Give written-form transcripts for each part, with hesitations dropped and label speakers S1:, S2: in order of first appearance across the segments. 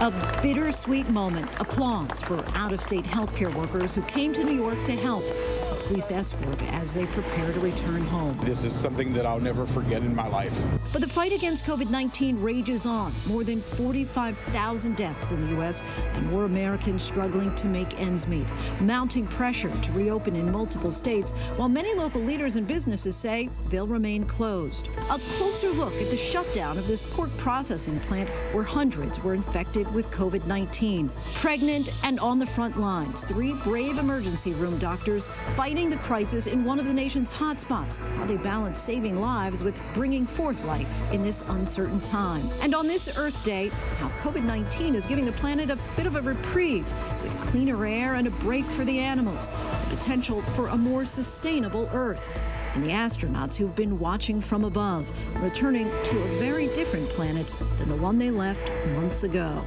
S1: A bittersweet moment. Applause for out-of-state healthcare workers who came to New York to help. A police escort as they prepare to return home.
S2: This is something that I'll never forget in my life.
S1: But the fight against COVID-19 rages on. More than 45,000 deaths in the U.S. and more Americans struggling to make ends meet. Mounting pressure to reopen in multiple states, while many local leaders and businesses say they'll remain closed. A closer look at the shutdown of this pork processing plant where hundreds were infected with COVID-19. Pregnant and on the front lines, 3 brave emergency room doctors fighting the crisis in one of the nation's hotspots. How they balance saving lives with bringing forth life in this uncertain time. And on this Earth Day, how COVID-19 is giving the planet a bit of a reprieve with cleaner air and a break for the animals. The potential for a more sustainable Earth. And the astronauts who've been watching from above, returning to a very different planet than the one they left months ago.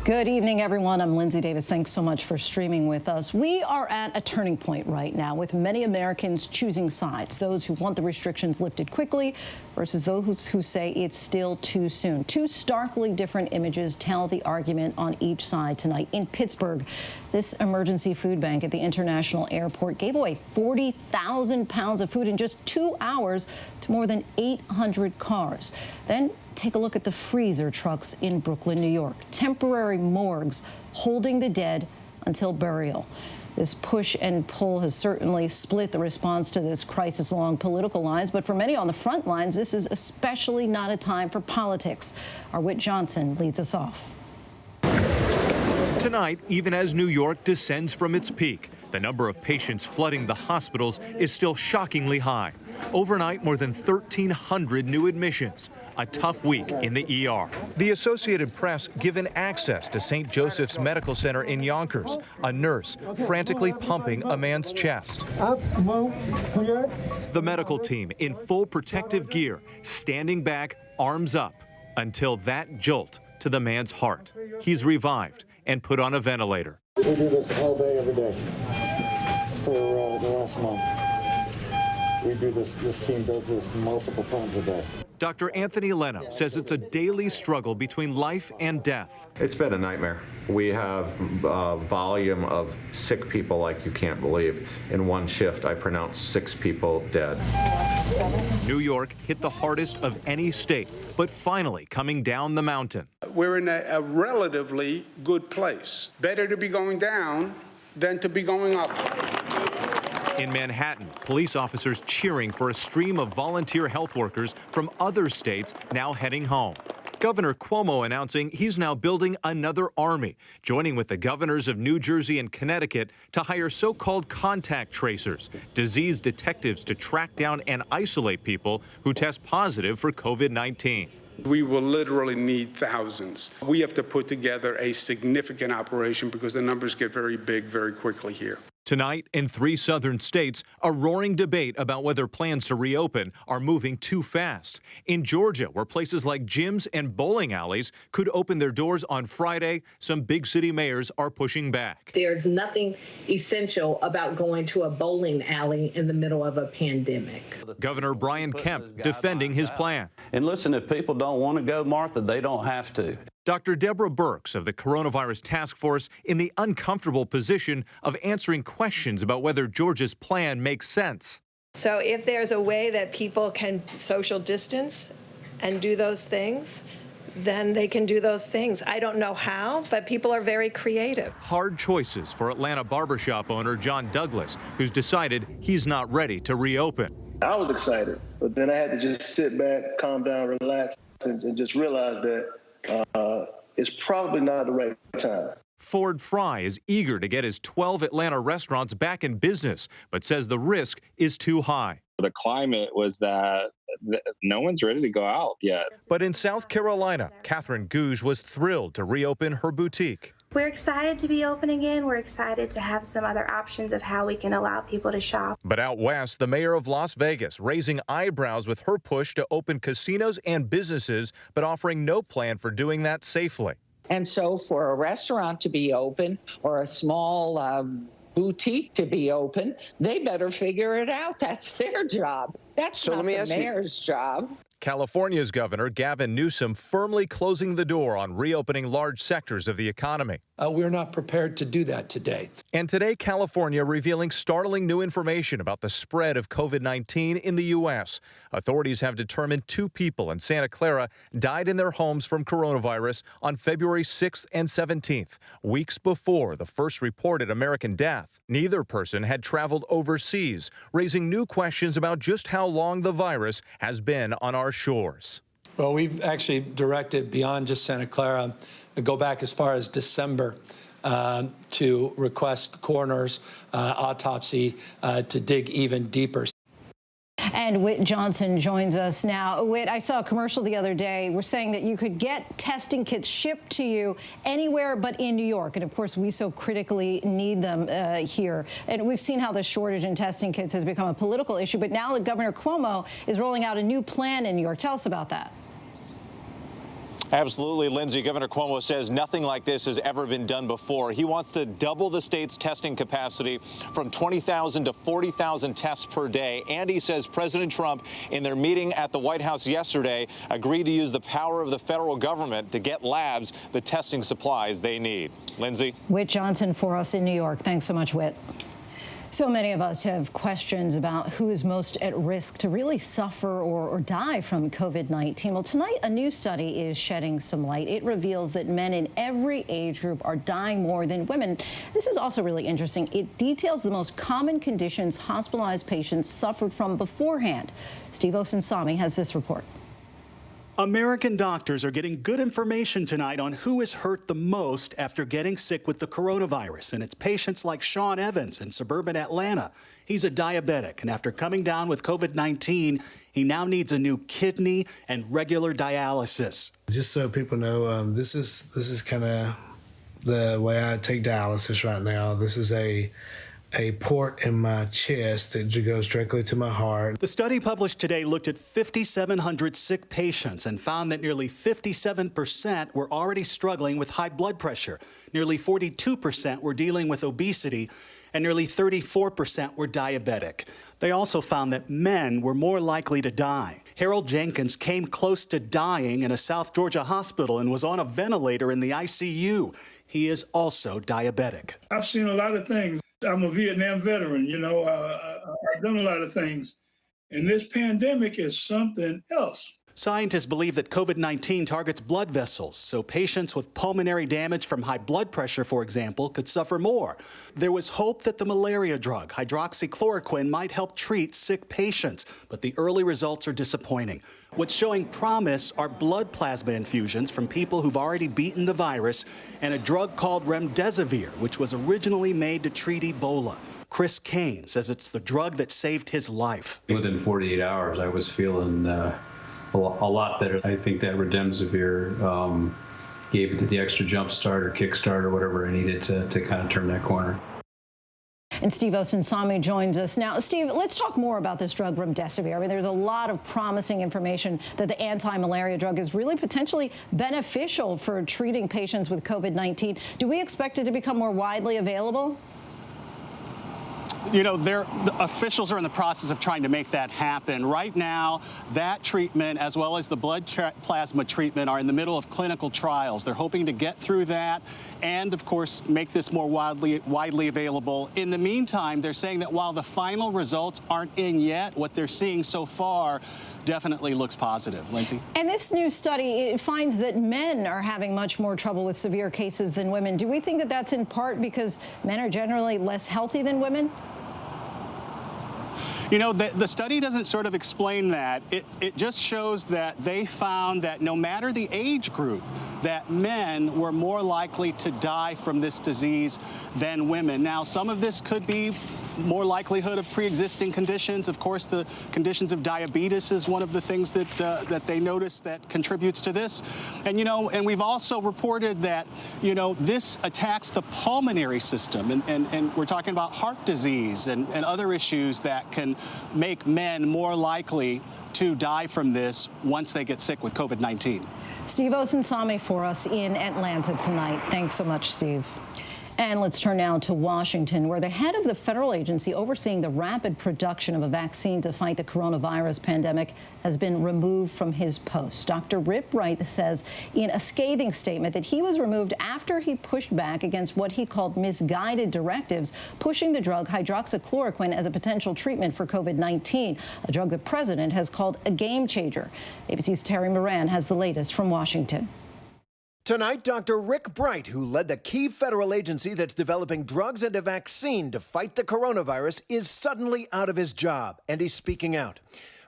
S3: Good evening, everyone. I'm Lindsay Davis. Thanks so much for streaming with us. We are at a turning point right now with many Americans choosing sides, those who want the restrictions lifted quickly versus those who say it's still too soon. 2 starkly different images tell the argument on each side tonight. In Pittsburgh, this emergency food bank at the International Airport gave away 40,000 pounds of food in just 2 hours to more than 800 cars. Then take a look at the freezer trucks in Brooklyn, New York. Temporary morgues holding the dead until burial. This push and pull has certainly split the response to this crisis along political lines, but for many on the front lines, this is especially not a time for politics. Our Whit Johnson leads us off.
S4: Tonight, even as New York descends from its peak, the number of patients flooding the hospitals is still shockingly high. Overnight, more than 1,300 new admissions. A tough week in the ER. The Associated Press given access to St. Joseph's Medical Center in Yonkers. A nurse frantically pumping a man's chest. The medical team in full protective gear, standing back, arms up, until that jolt to the man's heart. He's revived and put on a ventilator.
S5: We do this all day, every day for the last month. We do this team does this multiple times a day.
S4: Dr. Anthony Leno says it's a daily struggle between life and death.
S6: It's been a nightmare. We have a volume of sick people like you can't believe. In one shift, I pronounced 6 people dead.
S4: New York hit the hardest of any state, but finally coming down the mountain.
S7: We're in a relatively good place. Better to be going down than to be going up.
S4: In Manhattan, police officers cheering for a stream of volunteer health workers from other states now heading home. Governor Cuomo announcing he's now building another army, joining with the governors of New Jersey and Connecticut to hire so-called contact tracers, disease detectives to track down and isolate people who test positive for COVID-19.
S7: We will literally need thousands. We have to put together a significant operation because the numbers get very big very quickly here.
S4: Tonight, in 3 southern states, a roaring debate about whether plans to reopen are moving too fast. In Georgia, where places like gyms and bowling alleys could open their doors on Friday, some big city mayors are pushing back.
S8: There's nothing essential about going to a bowling alley in the middle of a pandemic.
S4: Governor Brian Kemp defending his plan.
S9: And listen, if people don't want to go, Martha, they don't have to.
S4: Dr. Deborah Birx of the Coronavirus Task Force in the uncomfortable position of answering questions about whether Georgia's plan makes sense.
S10: So if there's a way that people can social distance and do those things, then they can do those things. I don't know how, but people are very creative.
S4: Hard choices for Atlanta barbershop owner John Douglas, who's decided he's not ready to reopen.
S11: I was excited, but then I had to just sit back, calm down, relax, and just realize that it's probably not the right time.
S4: Ford Fry is eager to get his 12 Atlanta restaurants back in business, but says the risk is too high.
S12: The climate was that no one's ready to go out yet.
S4: But in South Carolina, Catherine Gouge was thrilled to reopen her boutique.
S13: We're excited to be open again. We're excited to have some other options of how we can allow people to shop.
S4: But out west, the mayor of Las Vegas raising eyebrows with her push to open casinos and businesses, but offering no plan for doing that safely.
S14: And so for a restaurant to be open or a small boutique to be open, they better figure it out. That's their job. That's not the mayor's job.
S4: California's Governor Gavin Newsom firmly closing the door on reopening large sectors of the economy.
S15: We're not prepared to do that today.
S4: And today, California revealing startling new information about the spread of COVID-19 in the U.S. Authorities have determined 2 people in Santa Clara died in their homes from coronavirus on February 6th and 17th, weeks before the first reported American death. Neither person had traveled overseas, raising new questions about just how long the virus has been on our shores.
S15: Well, we've actually directed beyond just Santa Clara, go back as far as December to request coroner's autopsy to dig even deeper.
S3: And Whit Johnson joins us now. Whit, I saw a commercial the other day. We're saying that you could get testing kits shipped to you anywhere but in New York. And of course, we so critically need them here. And we've seen how the shortage in testing kits has become a political issue. But now that Governor Cuomo is rolling out a new plan in New York. Tell us about that.
S16: Absolutely, Lindsay. Governor Cuomo says nothing like this has ever been done before. He wants to double the state's testing capacity from 20,000 to 40,000 tests per day. And he says President Trump, in their meeting at the White House yesterday, agreed to use the power of the federal government to get labs the testing supplies they need. Lindsay?
S3: Whit Johnson for us in New York. Thanks so much, Whit. So many of us have questions about who is most at risk to really suffer or die from COVID-19. Well, tonight, a new study is shedding some light. It reveals that men in every age group are dying more than women. This is also really interesting. It details the most common conditions hospitalized patients suffered from beforehand. Steve Osunsami has this report.
S17: American doctors are getting good information tonight on who is hurt the most after getting sick with the coronavirus. And it's patients like Sean Evans in suburban Atlanta. He's a diabetic, and after coming down with COVID-19, he now needs a new kidney and regular dialysis.
S18: Just so people know, this is kind of the way I take dialysis right now. This is a port in my chest that goes directly to my heart.
S17: The study published today looked at 5,700 sick patients and found that nearly 57% were already struggling with high blood pressure. Nearly 42% were dealing with obesity, and nearly 34% were diabetic. They also found that men were more likely to die. Harold Jenkins came close to dying in a South Georgia hospital and was on a ventilator in the ICU. He is also diabetic.
S19: I've seen a lot of things. I'm a Vietnam veteran, I've done a lot of things. And this pandemic is something else.
S17: Scientists believe that COVID-19 targets blood vessels, so patients with pulmonary damage from high blood pressure, for example, could suffer more. There was hope that the malaria drug, hydroxychloroquine, might help treat sick patients, but the early results are disappointing. What's showing promise are blood plasma infusions from people who've already beaten the virus and a drug called remdesivir, which was originally made to treat Ebola. Chris Kane says it's the drug that saved his life.
S20: Within 48 hours, I was feeling a lot better. I think that remdesivir gave it the extra jump start or kick start or whatever I needed to kind of turn that corner.
S3: And Steve Osunsami joins us now. Steve, let's talk more about this drug, remdesivir. I mean, there's a lot of promising information that the anti-malaria drug is really potentially beneficial for treating patients with COVID-19. Do we expect it to become more widely available?
S17: The officials are in the process of trying to make that happen. Right now, that treatment, as well as the blood plasma treatment, are in the middle of clinical trials. They're hoping to get through that and, of course, make this more widely available. In the meantime, they're saying that while the final results aren't in yet, what they're seeing so far definitely looks positive. Lindsay?
S3: And this new study, it finds that men are having much more trouble with severe cases than women. Do we think that that's in part because men are generally less healthy than women?
S17: The study doesn't sort of explain that. It just shows that they found that no matter the age group, that men were more likely to die from this disease than women. Now, some of this could be more likelihood of pre-existing conditions. Of course, the conditions of diabetes is one of the things that they noticed that contributes to this. And, and we've also reported that, this attacks the pulmonary system. And we're talking about heart disease and other issues that can make men more likely to die from this once they get sick with COVID-19.
S3: Steve Osunsami for us in Atlanta tonight. Thanks so much, Steve. And let's turn now to Washington, where the head of the federal agency overseeing the rapid production of a vaccine to fight the coronavirus pandemic has been removed from his post. Dr. Rick Bright says in a scathing statement that he was removed after he pushed back against what he called misguided directives, pushing the drug hydroxychloroquine as a potential treatment for COVID-19, a drug the president has called a game changer. ABC's Terry Moran has the latest from Washington.
S21: Tonight, Dr. Rick Bright, who led the key federal agency that's developing drugs and a vaccine to fight the coronavirus, is suddenly out of his job, and he's speaking out.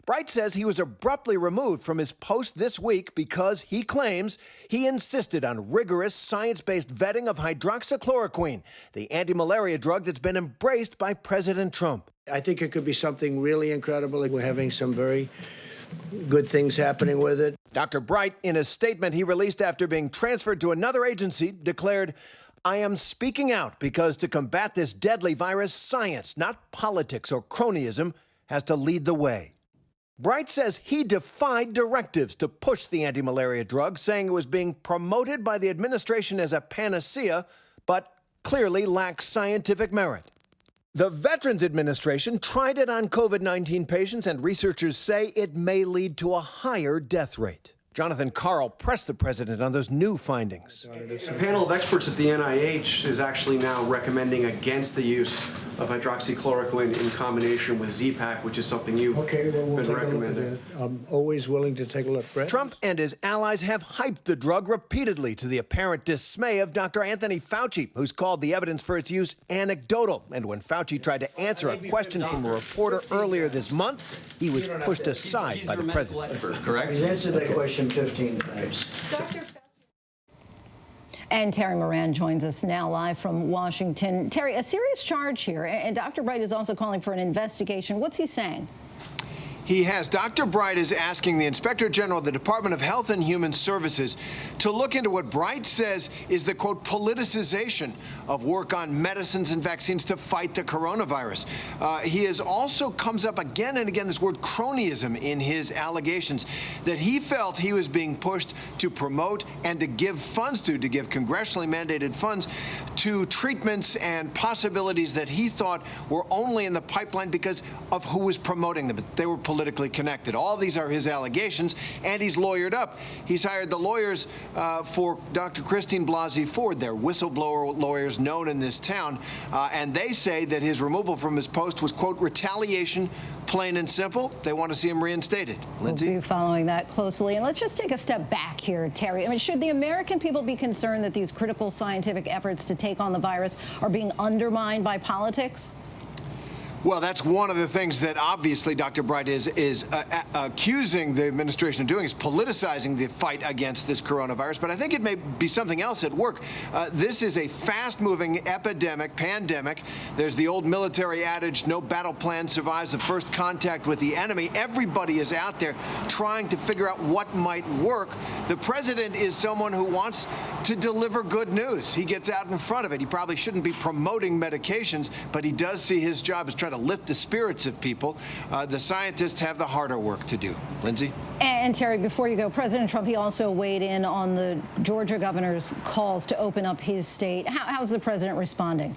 S21: Bright says he was abruptly removed from his post this week because, he claims, he insisted on rigorous science-based vetting of hydroxychloroquine, the anti-malaria drug that's been embraced by President Trump.
S22: I think it could be something really incredible. We're having some very good things happening with it.
S21: Dr. Bright, in a statement he released after being transferred to another agency, declared, "I am speaking out because to combat this deadly virus, science, not politics or cronyism, has to lead the way." Bright says he defied directives to push the anti-malaria drug, saying it was being promoted by the administration as a panacea, but clearly lacks scientific merit. The Veterans Administration tried it on COVID-19 patients, and researchers say it may lead to a higher death rate. Jonathan Karl pressed the president on those new findings.
S23: A panel of experts at the NIH is actually now recommending against the use of hydroxychloroquine in combination with Z-Pak, which is something you've been recommending.
S22: I'm always willing to take a look. Brett?
S21: Trump and his allies have hyped the drug repeatedly, to the apparent dismay of Dr. Anthony Fauci, who's called the evidence for its use anecdotal. And when Fauci tried to answer a question from a reporter earlier this month, he was pushed aside by the president.
S23: Correct?
S22: He's answered that question 15 times.
S3: And Terry Moran joins us now live from Washington. Terry, a serious charge here, and Dr. Bright is also calling for an investigation. What's he saying?
S21: He has. Dr. Bright is asking the Inspector General of the Department of Health and Human Services to look into what Bright says is the, quote, politicization of work on medicines and vaccines to fight the coronavirus. He has also comes up again and again this word cronyism in his allegations, that he felt he was being pushed to promote and to give funds to give congressionally mandated funds to treatments and possibilities that he thought were only in the pipeline because of who was promoting them. They were politically connected. All these are his allegations, and he's lawyered up. He's hired the lawyers for Dr. Christine Blasey Ford. They're whistleblower lawyers known in this town, and they say that his removal from his post was, quote, retaliation, plain and simple. They want to see him reinstated. Lindsay?
S3: We'll be following that closely. And let's just take a step back here, Terry. I mean, should the American people be concerned that these critical scientific efforts to take on the virus are being undermined by politics?
S21: Well, that's one of the things that obviously Dr. Bright is accusing the administration of doing, is politicizing the fight against this coronavirus. But I think it may be something else at work. This is a fast-moving epidemic, pandemic. There's the old military adage, no battle plan survives the first contact with the enemy. Everybody is out there trying to figure out what might work. The president is someone who wants to deliver good news. He gets out in front of it. He probably shouldn't be promoting medications, but he does see his job as trying to lift the spirits of people. The scientists have the harder work to do. Lindsay?
S3: And Terry, before you go, President Trump, he also weighed in on the Georgia governor's calls to open up his state. How's the president responding?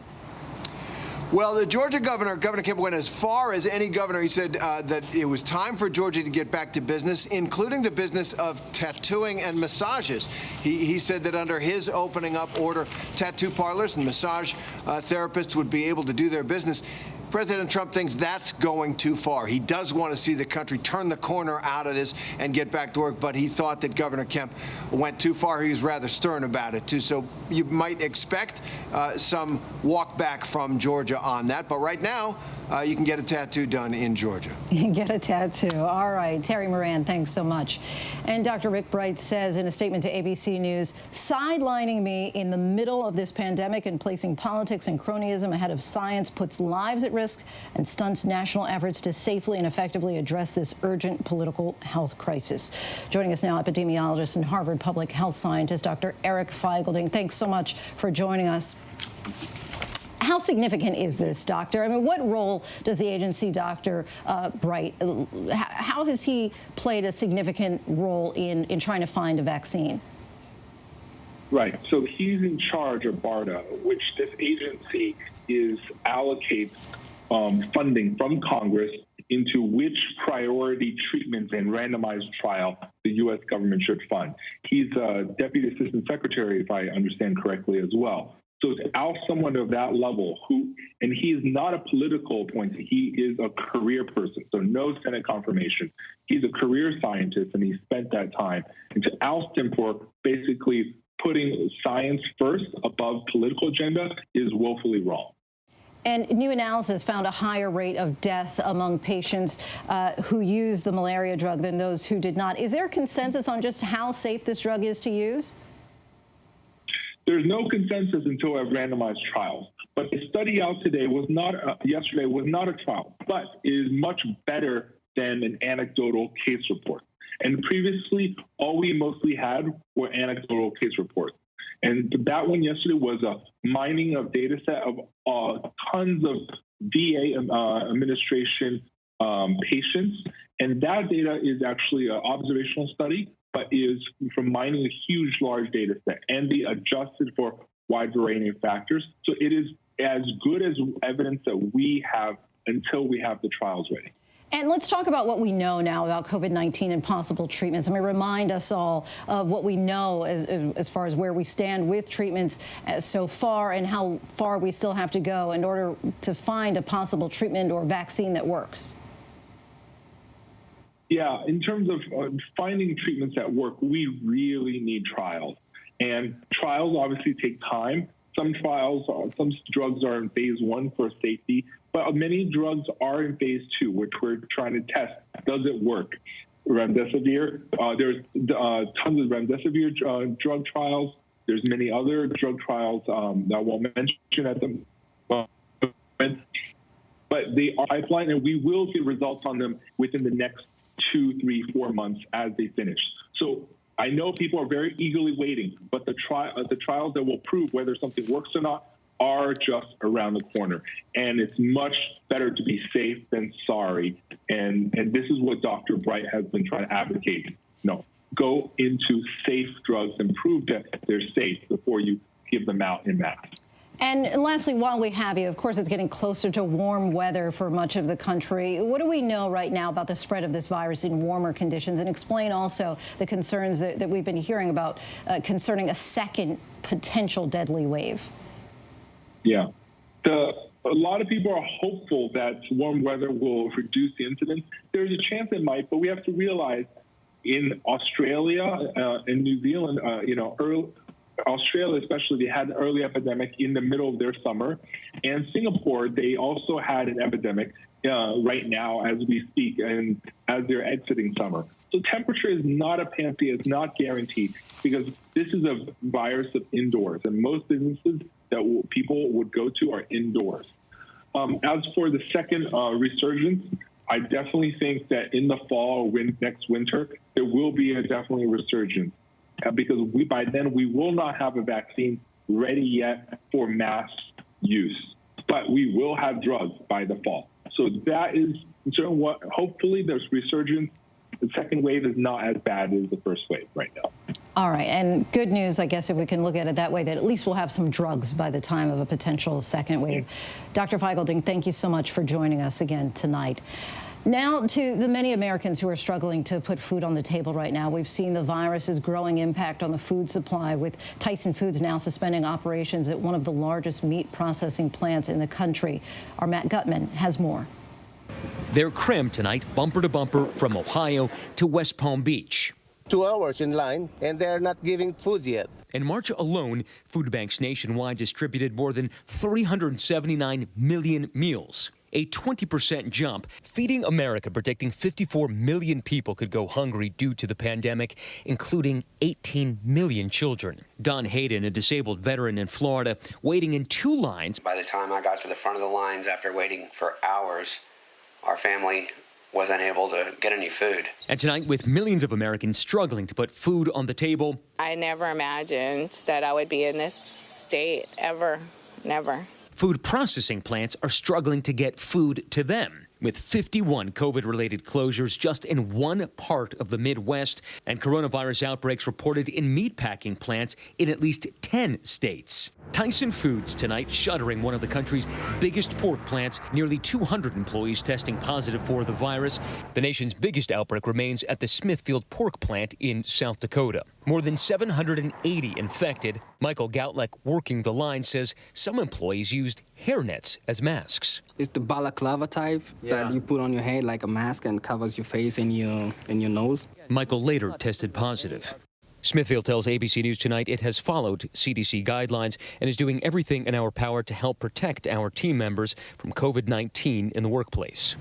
S21: Well, the Georgia governor, Governor Kemp, went as far as any governor. He said that it was time for Georgia to get back to business, including the business of tattooing and massages. He said that under his opening up order, tattoo parlors and massage therapists would be able to do their business. President Trump thinks that's going too far. He does want to see the country turn the corner out of this and get back to work, but he thought that Governor Kemp went too far. He was rather stern about it, too. So you might expect some walk back from Georgia on that. But right now, you can get a tattoo done in Georgia.
S3: You can get a tattoo. All right. Terry Moran, thanks so much. And Dr. Rick Bright says in a statement to ABC News, sidelining me in the middle of this pandemic and placing politics and cronyism ahead of science puts lives at risk and stunts national efforts to safely and effectively address this urgent political health crisis. Joining us now, epidemiologist and Harvard public health scientist, Dr. Eric Feigelding. Thanks so much for joining us. How significant is this, doctor? I mean, what role does the agency, Dr. Bright, how has he played a significant role in trying to find a vaccine?
S1: Right. So he's in charge of BARDA, which this agency allocates funding from Congress into which priority treatments and randomized trial the U.S. government should fund. He's a Deputy Assistant Secretary, if I understand correctly, as well. So to oust someone of that level and he is not a political appointee, he is a career person, so no Senate confirmation. He's a career scientist and he spent that time. And to oust him for basically putting science first above political agenda is woefully wrong.
S3: And new analysis found a higher rate of death among patients who used the malaria drug than those who did not. Is there was on just how safe this drug is to use?
S1: There's no consensus until a randomized trial. But the study out today yesterday was not a trial, but is much better than an anecdotal case report. And previously, all we mostly had were anecdotal case reports. And that one yesterday was a mining of data set of tons of VA administration patients. And that data is actually an observational study, but is from mining a huge, large data set and be adjusted for wide variety of factors. So it is as good as evidence that we have until we have the trials ready.
S3: And let's talk about what we know now about COVID-19 and possible treatments. I mean, remind us all of what we know as far as where we stand with treatments so far and how far we still have to go in order to find a possible treatment or vaccine that works.
S1: Yeah, in terms of finding treatments that work, we really need trials. And trials obviously take time. Some drugs are in phase 1 for safety, but many drugs are in phase 2, which we're trying to test. Does it work? Remdesivir, there's tons of remdesivir drug trials. There's many other drug trials that I won't mention at the moment, but they are pipeline, and we will get results on them within the next 2, 3, 4 months as they finish. So I know people are very eagerly waiting, but the trials that will prove whether something works or not are just around the corner. And it's much better to be safe than sorry. And this is what Dr. Bright has been trying to advocate. No, go into safe drugs and prove that they're safe before you give them out in mass.
S3: And lastly, while we have you, of course, it's getting closer to warm weather for much of the country. What do we know right now about the spread of this virus in warmer conditions? And explain also the concerns that we've been hearing about concerning a second potential deadly wave.
S1: Yeah. A lot of people are hopeful that warm weather will reduce the incidence. There's a chance it might, but we have to realize in Australia and New Zealand, Australia especially, they had an early epidemic in the middle of their summer. And Singapore, they also had an epidemic right now as we speak and as they're exiting summer. So temperature is not a panacea, it's not guaranteed, because this is a virus of indoors, and most businesses that people would go to are indoors. As for the second resurgence, I definitely think that in the fall or next winter, there will be definitely a resurgence. Because by then we will not have a vaccine ready yet for mass use, but we will have drugs by the fall. So that is what hopefully there's resurgence. The second wave is not as bad as the first wave right now.
S3: All right, and good news, I guess, if we can look at it that way, that at least we'll have some drugs by the time of a potential second wave. Dr. Feigelding, thank you so much for joining us again tonight. Now to the many Americans who are struggling to put food on the table right now. We've seen the virus's growing impact on the food supply, with Tyson Foods now suspending operations at one of the largest meat processing plants in the country. Our Matt Gutman has more.
S2: They're crammed tonight, bumper to bumper, from Ohio to West Palm Beach.
S5: 2 hours in line, and they're not giving food yet.
S2: In March alone, food banks nationwide distributed more than 379 million meals, a 20% jump. Feeding America predicting 54 million people could go hungry due to the pandemic, including 18 million children. Don Hayden, a disabled veteran in Florida, waiting in 2 lines.
S24: By the time I got to the front of the lines after waiting for hours, our family wasn't able to get any food.
S2: And tonight, with millions of Americans struggling to put food on the table.
S25: I never imagined that I would be in this state, ever, never.
S2: Food processing plants are struggling to get food to them, with 51 COVID-related closures just in one part of the Midwest, and coronavirus outbreaks reported in meatpacking plants in at least 10 states. Tyson Foods tonight shuttering one of the country's biggest pork plants, nearly 200 employees testing positive for the virus. The nation's biggest outbreak remains at the Smithfield pork plant in South Dakota. More than 780 infected. Michael Goutlek, working the line, says some employees used hairnets as masks.
S6: It's the balaclava type that you put on your head like a mask and covers your face and your nose.
S2: Michael later tested positive. Smithfield tells ABC News tonight it has followed CDC guidelines and is doing everything in our power to help protect our team members from COVID-19 in the workplace.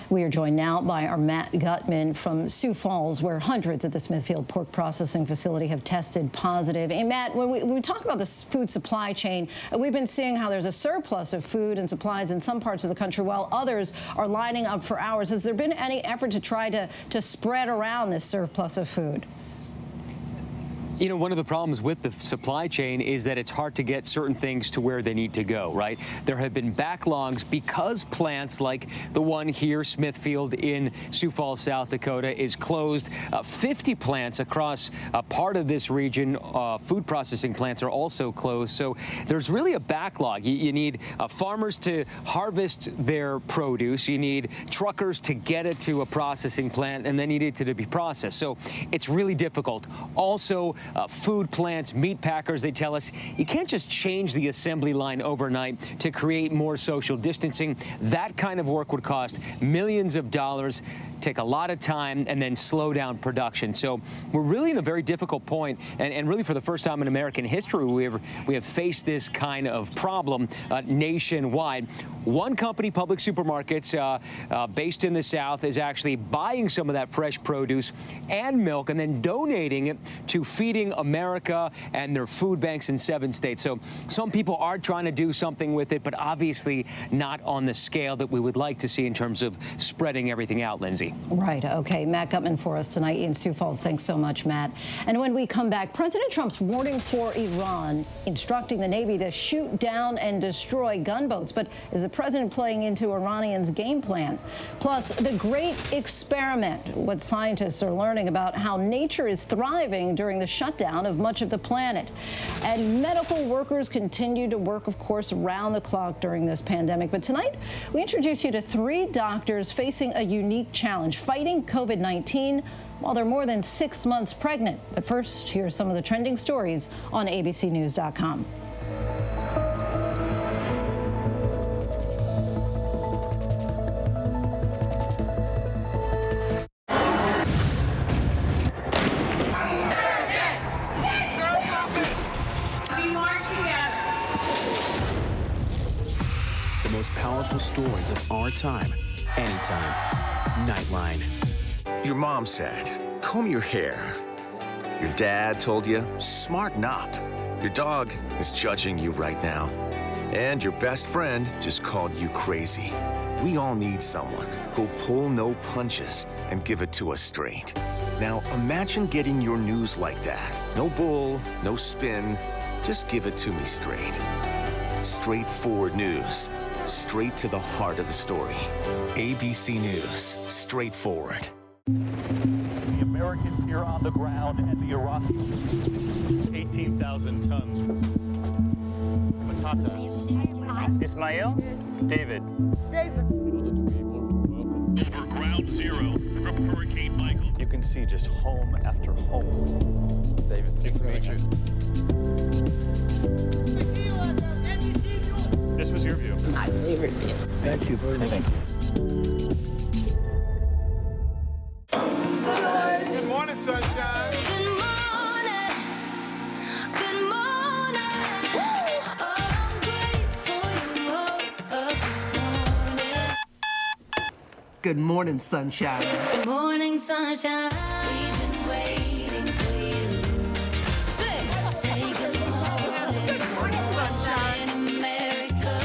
S3: We are joined now by our Matt Gutman from Sioux Falls, where hundreds at the Smithfield pork processing facility have tested positive. And Matt, when we talk about the food supply chain, we've been seeing how there's a surplus of food and supplies in some parts of the country while others are lining up for hours. Has there been any effort to try to spread around this surplus of food?
S2: You know, one of the problems with the supply chain is that it's hard to get certain things to where they need to go, right? There have been backlogs because plants like the one here, Smithfield in Sioux Falls, South Dakota, is closed. 50 plants across part of this region, food processing plants, are also closed. So there's really a backlog. You need farmers to harvest their produce. You need truckers to get it to a processing plant, and then you need it to be processed. So it's really difficult. Also, food plants, meat packers, they tell us you can't just change the assembly line overnight to create more social distancing. That kind of work would cost millions of dollars, take a lot of time, and then slow down production. So we're really in a very difficult point, and really for the first time in American history, we have faced this kind of problem nationwide. One company, Public Supermarkets, based in the South, is actually buying some of that fresh produce and milk and then donating it to Feeding America and their food banks in 7 states. So some people are trying to do something with it, but obviously not on the scale that we would like to see in terms of spreading everything out, Lindsay.
S3: Right. Okay. Matt Gutman for us tonight in Sioux Falls. Thanks so much, Matt. And when we come back, President Trump's warning for Iran, instructing the Navy to shoot down and destroy gunboats. But is the president playing into Iranians' game plan? Plus, the great experiment, what scientists are learning about how nature is thriving during the shutdown of much of the planet. And medical workers continue to work, of course, around the clock during this pandemic. But tonight, we introduce you to 3 doctors facing a unique challenge, fighting COVID-19 while they're more than 6 months pregnant. But first, here's some of the trending stories on abcnews.com.
S7: The most powerful stories of our time, anytime. Nightline.
S8: Your mom said, comb your hair. Your dad told you, smarten up. Your dog is judging you right now. And your best friend just called you crazy. We all need someone who'll pull no punches and give it to us straight. Now imagine getting your news like that. No bull, no spin, just give it to me straight. Straightforward news. Straight to the heart of the story. ABC News, straightforward.
S9: The Americans here on the ground and the Iraqis. 18,000 tons. Patatas. Ismail? David. For ground zero from Hurricane Michael. You can see just home after home. David, nice to meet you. This was your view.
S10: My favorite view.
S9: Thank you very much. Thank you.
S26: Good morning, sunshine.
S27: Good morning. Good morning. Oh, I'm grateful you woke up this morning.
S26: Good morning, sunshine.
S27: Good morning, sunshine. We've been waiting for you. Say good morning. Good morning, sunshine. America.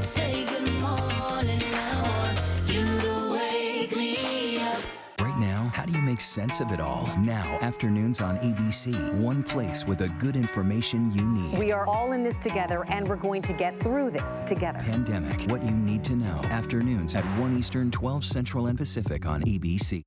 S27: Say good morning. I want you to wake me up.
S28: Right now, how do you make
S4: make sense of it all. Now, afternoons on ABC, one place with the good information you need.
S10: We are all in this together, and we're going to get through this together.
S4: Pandemic, what you need to know. Afternoons at 1 Eastern, 12 Central and Pacific on ABC.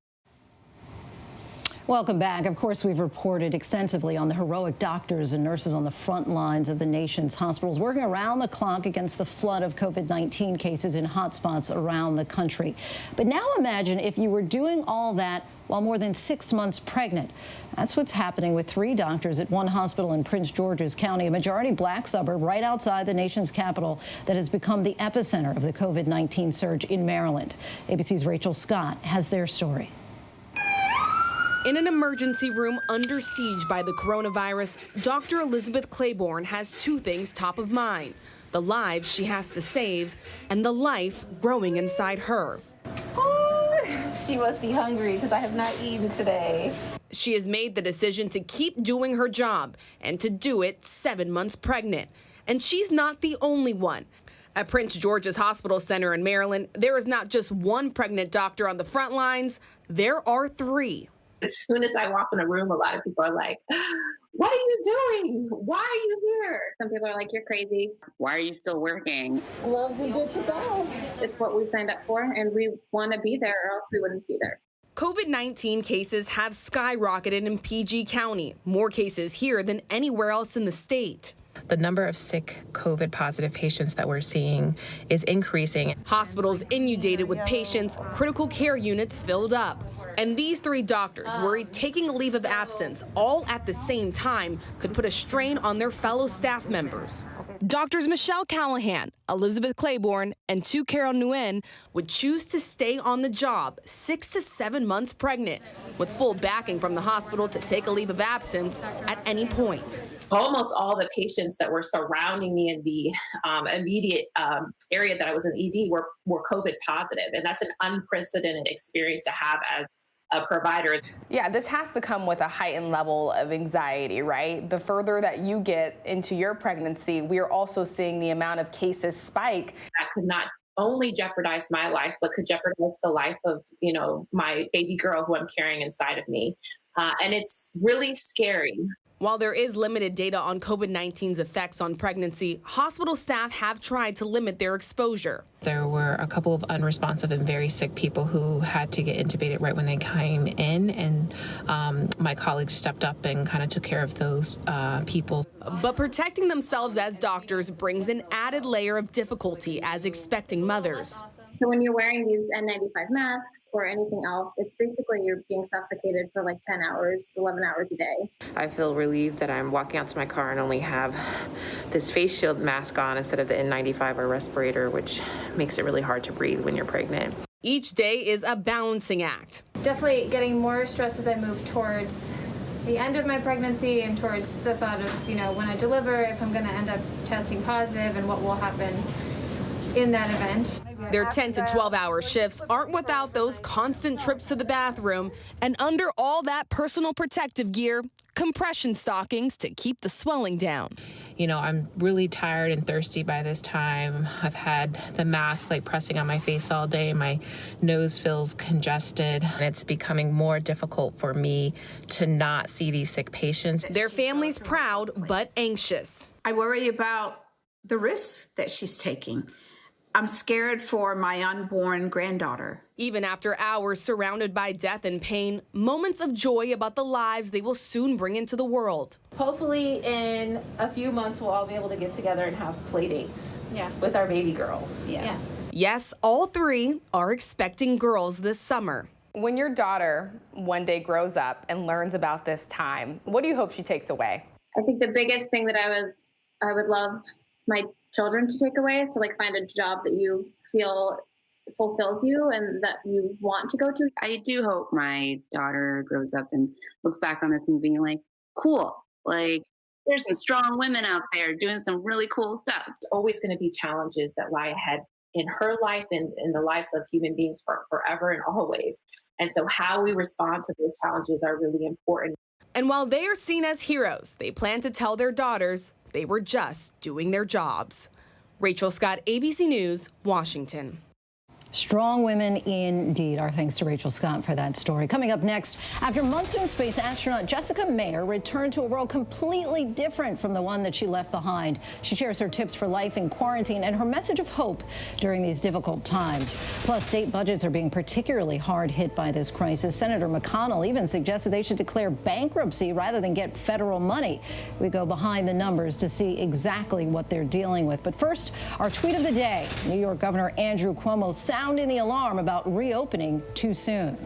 S3: Welcome back. Of course, we've reported extensively on the heroic doctors and nurses on the front lines of the nation's hospitals working around the clock against the flood of COVID-19 cases in hotspots around the country. But now imagine if you were doing all that while more than 6 months pregnant. That's what's happening with 3 doctors at one hospital in Prince George's County, a majority black suburb right outside the nation's capital that has become the epicenter of the COVID-19 surge in Maryland. ABC's Rachel Scott has their story.
S11: In an emergency room under siege by the coronavirus, Dr. Elizabeth Claiborne has 2 things top of mind: the lives she has to save and the life growing inside her.
S12: She must be hungry because I have not eaten today.
S11: She has made the decision to keep doing her job and to do it 7 months pregnant. And she's not the only one. At Prince George's Hospital Center in Maryland, there is not just one pregnant doctor on the front lines, there are 3.
S12: As soon as I walk in a room, a lot of people are like, "What are you doing? Why are you here?" Some people are like, "You're crazy. Why are you still working?" Well, we're good to go. It's what we signed up for, and we want to be there, or else we wouldn't be there.
S11: COVID-19 cases have skyrocketed in PG County, more cases here than anywhere else in the state.
S13: The number of sick COVID positive patients that we're seeing is increasing.
S11: Hospitals inundated with patients, critical care units filled up. And these 3 doctors worried taking a leave of absence all at the same time could put a strain on their fellow staff members. Doctors Michelle Callahan, Elizabeth Claiborne, and Tu Carol Nguyen would choose to stay on the job 6 to 7 months pregnant, with full backing from the hospital to take a leave of absence at any point.
S12: Almost all the patients that were surrounding me in the immediate area that I was in ED were COVID positive. And that's an unprecedented experience to have as a provider.
S11: Yeah, this has to come with a heightened level of anxiety, right? The further that you get into your pregnancy, we are also seeing the amount of cases spike.
S12: That could not only jeopardize my life, but could jeopardize the life of, my baby girl who I'm carrying inside of me. And it's really scary.
S11: While there is limited data on COVID-19's effects on pregnancy, hospital staff have tried to limit their exposure.
S13: There were a couple of unresponsive and very sick people who had to get intubated right when they came in, and my colleagues stepped up and kind of took care of those people.
S11: But protecting themselves as doctors brings an added layer of difficulty as expecting mothers.
S12: So when you're wearing these N95 masks or anything else, it's basically you're being suffocated for like 10 hours, 11 hours a day.
S14: I feel relieved that I'm walking out to my car and only have this face shield mask on instead of the N95 or respirator, which makes it really hard to breathe when you're pregnant.
S11: Each day is a balancing act.
S15: Definitely getting more stressed as I move towards the end of my pregnancy and towards the thought of, when I deliver, if I'm going to end up testing positive and what will happen in that event.
S11: Their 10 to 12-hour shifts aren't without those constant trips to the bathroom, and under all that personal protective gear, compression stockings to keep the swelling down.
S13: I'm really tired and thirsty by this time. I've had the mask pressing on my face all day. My nose feels congested. And it's becoming more difficult for me to not see these sick patients.
S11: Their family's proud but anxious.
S28: I worry about the risks that she's taking. I'm scared for my unborn granddaughter.
S11: Even after hours surrounded by death and pain, moments of joy about the lives they will soon bring into the world.
S15: Hopefully in a few months we'll all be able to get together and have play dates with our baby girls. Yes.
S11: Yes, all 3 are expecting girls this summer. When your daughter one day grows up and learns about this time, what do you hope she takes away?
S12: I think the biggest thing that I would love my children to take away is to find a job that you feel fulfills you and that you want to go to.
S29: I do hope my daughter grows up and looks back on this and being like, cool, there's some strong women out there doing some really cool stuff.
S12: There's always going to be challenges that lie ahead in her life and in the lives of human beings for forever and always. And so how we respond to those challenges are really important.
S11: And while they are seen as heroes, they plan to tell their daughters they were just doing their jobs. Rachel Scott, ABC News, Washington.
S3: Strong women indeed. Our thanks to Rachel Scott for that story. Coming up next, after months in space, astronaut Jessica Meir returned to a world completely different from the one that she left behind. She shares her tips for life in quarantine and her message of hope during these difficult times. Plus, state budgets are being particularly hard hit by this crisis. Senator McConnell even suggested they should declare bankruptcy rather than get federal money. We go behind the numbers to see exactly what they're dealing with. But first, our tweet of the day. New York Governor Andrew Cuomo sounding the alarm about reopening too soon.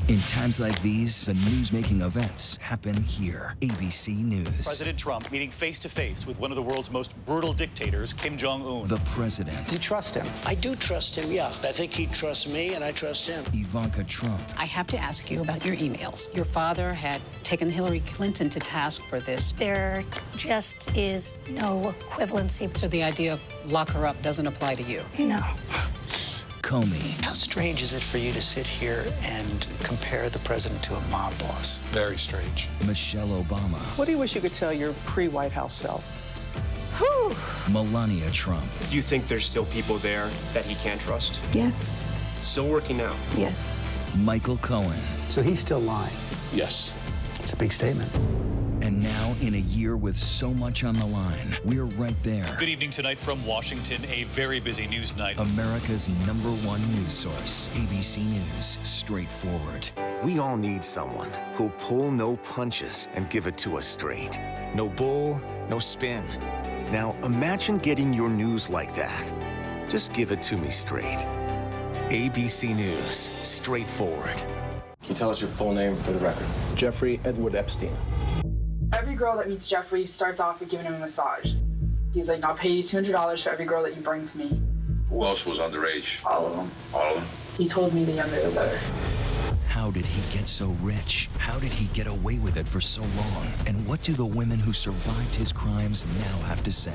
S4: In times like these, the news-making events happen here. ABC News.
S9: President Trump meeting face-to-face with one of the world's most brutal dictators, Kim Jong-un.
S4: The president.
S1: Do you trust him? I do trust him, yeah. I think he trusts me, and I trust him.
S4: Ivanka Trump.
S16: I have to ask you about your emails. Your father had taken Hillary Clinton to task for this.
S17: There just is no equivalency.
S16: So the idea of lock her up doesn't apply to you?
S17: No.
S4: Comey.
S1: How strange is it for you to sit here and compare the president to a mob boss?
S18: Very strange.
S4: Michelle Obama.
S19: What do you wish you could tell your pre-White House self?
S4: Whew. Melania Trump.
S20: Do you think there's still people there that he can't trust?
S17: Yes.
S20: Still working now?
S17: Yes.
S4: Michael Cohen.
S1: So he's still lying?
S20: Yes.
S1: It's a big statement.
S4: And now, in a year with so much on the line, we're right there.
S9: Good evening tonight from Washington, a very busy news night.
S4: America's #1 news source, ABC News, straightforward.
S8: We all need someone who'll pull no punches and give it to us straight. No bull, no spin. Now, imagine getting your news like that. Just give it to me straight. ABC News, straightforward.
S20: Can you tell us your full name for the record?
S21: Jeffrey Edward Epstein.
S22: Every girl that meets Jeffrey starts off with giving him a massage. He's like, I'll pay you $200 for every girl that you bring to me.
S23: Who else was underage?
S22: All of them.
S23: All of them?
S22: He told me the younger the better.
S4: How did he get so rich? How did he get away with it for so long? And what do the women who survived his crimes now have to say?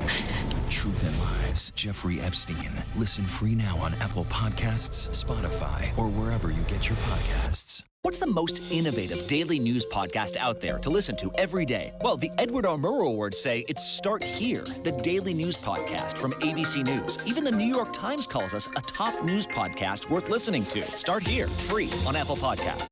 S4: Truth and Lies, Jeffrey Epstein. Listen free now on Apple Podcasts, Spotify, or wherever you get your podcasts.
S30: What's the most innovative daily news podcast out there to listen to every day? Well, the Edward R. Murrow Awards say it's Start Here, the daily news podcast from ABC News. Even the New York Times calls us a top news podcast worth listening to. Start Here, free on Apple Podcasts.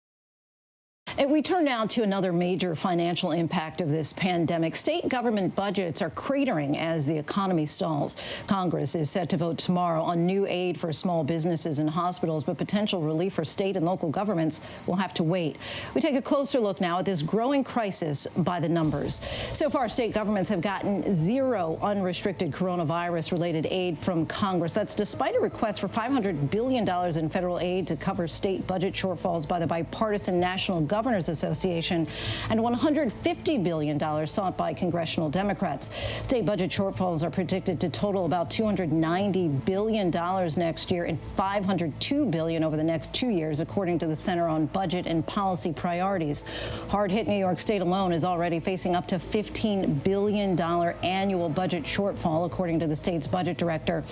S3: And we turn now to another major financial impact of this pandemic. State government budgets are cratering as the economy stalls. Congress is set to vote tomorrow on new aid for small businesses and hospitals, but potential relief for state and local governments will have to wait. We take a closer look now at this growing crisis by the numbers. So far, state governments have gotten zero unrestricted coronavirus-related aid from Congress. That's despite a request for $500 billion in federal aid to cover state budget shortfalls by the bipartisan National Governors Association and $150 billion sought by congressional Democrats. State budget shortfalls are predicted to total about $290 billion next year and $502 billion over the next 2 years, according to the Center on Budget and Policy Priorities. Hard-hit New York State alone is already facing up to $15 billion annual budget shortfall, according to the state's budget director.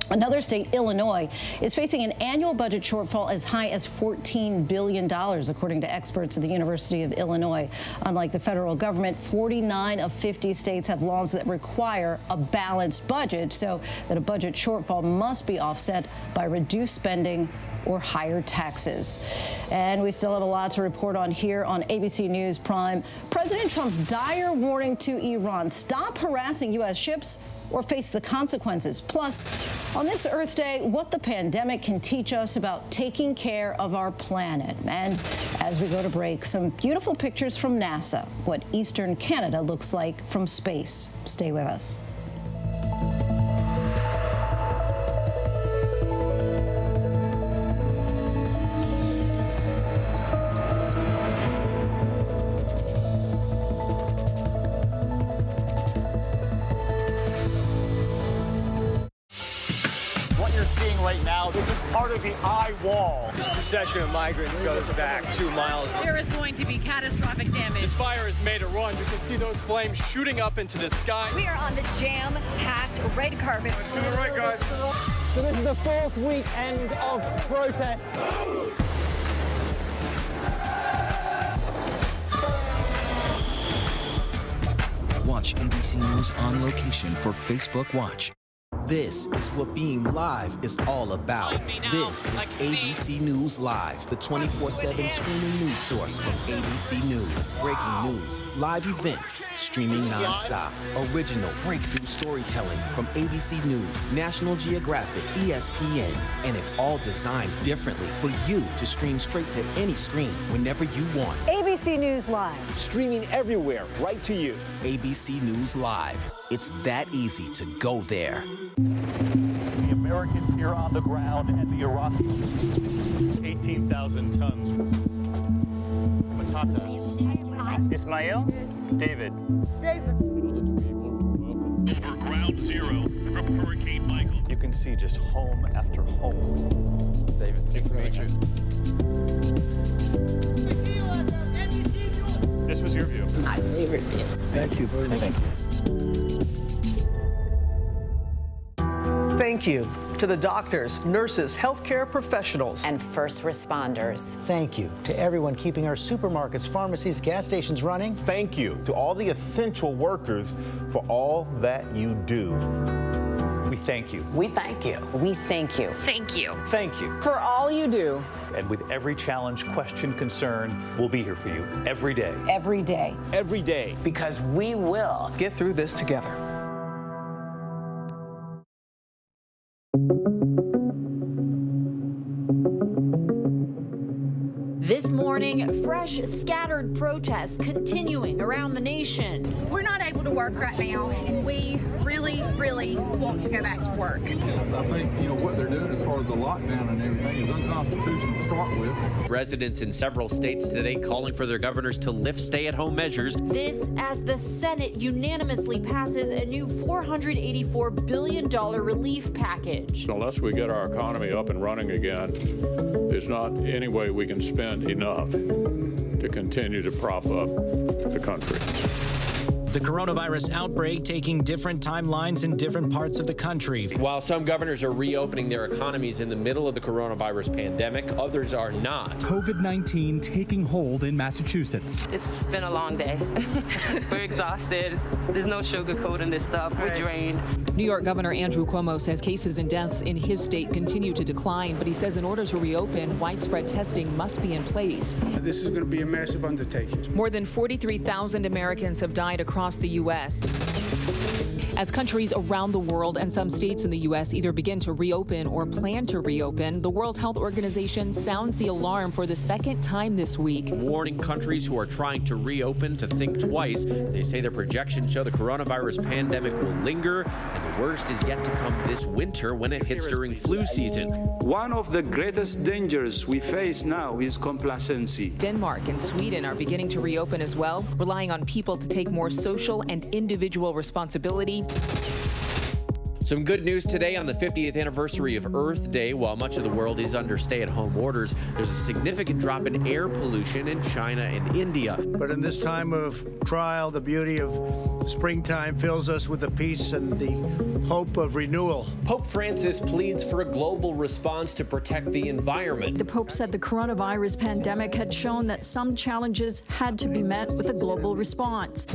S3: Another state, Illinois, is facing an annual budget shortfall as high as $14 billion, according to experts at the University of Illinois. Unlike the federal government, 49 of 50 states have laws that require a balanced budget, so that a budget shortfall must be offset by reduced spending or higher taxes. And we still have a lot to report on here on ABC News Prime. President Trump's dire warning to Iran: stop harassing U.S. ships or face the consequences. Plus, on this Earth Day, what the pandemic can teach us about taking care of our planet. And as we go to break, some beautiful pictures from NASA, what Eastern Canada looks like from space. Stay with us.
S31: Right now, this is part of the eye wall. This procession of migrants goes back 2 miles.
S32: There is going to be catastrophic damage.
S31: This fire has made a run. You can see those flames shooting up into the sky.
S32: We are on the jam-packed red carpet.
S31: To the right, guys.
S21: So this is the 4th weekend of protest.
S4: Watch Watch ABC News on location for Facebook Watch.
S2: This is what being live is all about. This is ABC News Live, the 24/7 streaming news source from ABC News. Breaking news, live events, streaming nonstop. Original breakthrough storytelling from ABC News, National Geographic, ESPN, and it's all designed differently for you to stream straight to any screen whenever you want.
S21: ABC News Live.
S31: Streaming everywhere, right to you.
S2: ABC News Live. It's that easy to go there.
S9: The Americans here on the ground and the Iraqis. 18,000 tons. Patatas. Ismail? David. Over ground zero from Hurricane Michael. You can see just home after home. David, nice to meet you. This was your view.
S28: My favorite view.
S21: Thank you very much.
S9: Thank you.
S21: Thank you to the doctors, nurses, healthcare professionals,
S5: and first responders.
S21: Thank you to everyone keeping our supermarkets, pharmacies, gas stations running.
S31: Thank you to all the essential workers for all that you do. We thank you.
S28: We thank you.
S5: We thank you.
S32: Thank you.
S31: Thank you.
S5: For all you do.
S9: And with every challenge, question, concern, we'll be here for you every day.
S5: Every day.
S31: Every day.
S28: Because we will
S21: get through this together.
S6: This morning, fresh scattered protests continuing around the nation.
S32: We're not able to work right now, and we really, really want to go back to work.
S7: I think, what they're doing as far as the lockdown and everything is unconstitutional to start with.
S10: Residents in several states today calling for their governors to lift stay-at-home measures.
S6: This as the Senate unanimously passes a new $484 billion relief package.
S14: Unless we get our economy up and running again, there's not any way we can spend enough to continue to prop up the country.
S18: The coronavirus outbreak taking different timelines in different parts of the country.
S10: While some governors are reopening their economies in the middle of the coronavirus pandemic, others are not.
S23: COVID-19 taking hold in Massachusetts.
S24: It's been a long day. We're exhausted. There's no sugarcoating this stuff. We're drained.
S25: New York Governor Andrew Cuomo says cases and deaths in his state continue to decline, but he says in order to reopen, widespread testing must be in place.
S26: This is going to be a massive undertaking.
S25: More than 43,000 Americans have died across the U.S. As countries around the world and some states in the U.S. either begin to reopen or plan to reopen, the World Health Organization sounds the alarm for the second time this week.
S10: Warning countries who are trying to reopen to think twice. They say their projections show the coronavirus pandemic will linger, and the worst is yet to come this winter when it hits during flu season.
S27: One of the greatest dangers we face now is complacency.
S25: Denmark and Sweden are beginning to reopen as well, relying on people to take more social and individual responsibility.
S10: Some good news today on the 50th anniversary of Earth Day. While much of the world is under stay-at-home orders, there's a significant drop in air pollution in China and India.
S21: But in this time of trial, the beauty of springtime fills us with the peace and the hope of renewal.
S10: Pope Francis pleads for a global response to protect the environment.
S33: The Pope said the coronavirus pandemic had shown that some challenges had to be met with a global response.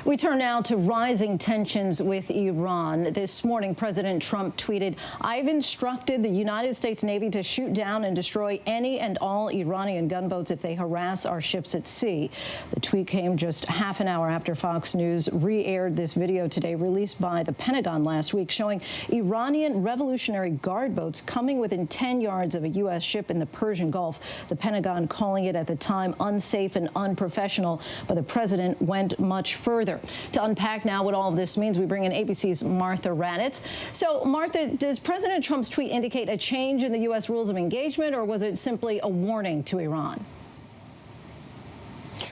S3: We turn now to rising tensions with Iran. This morning, President Trump tweeted, "I've instructed the United States Navy to shoot down and destroy any and all Iranian gunboats if they harass our ships at sea." The tweet came just half an hour after Fox News re-aired this video today, released by the Pentagon last week, showing Iranian Revolutionary Guard boats coming within 10 yards of a U.S. ship in the Persian Gulf. The Pentagon calling it at the time unsafe and unprofessional, but the president went much further. To unpack now what all of this means, we bring in ABC's Martha Raddatz. So, Martha, does President Trump's tweet indicate a change in the U.S. rules of engagement, or was it simply a warning to Iran?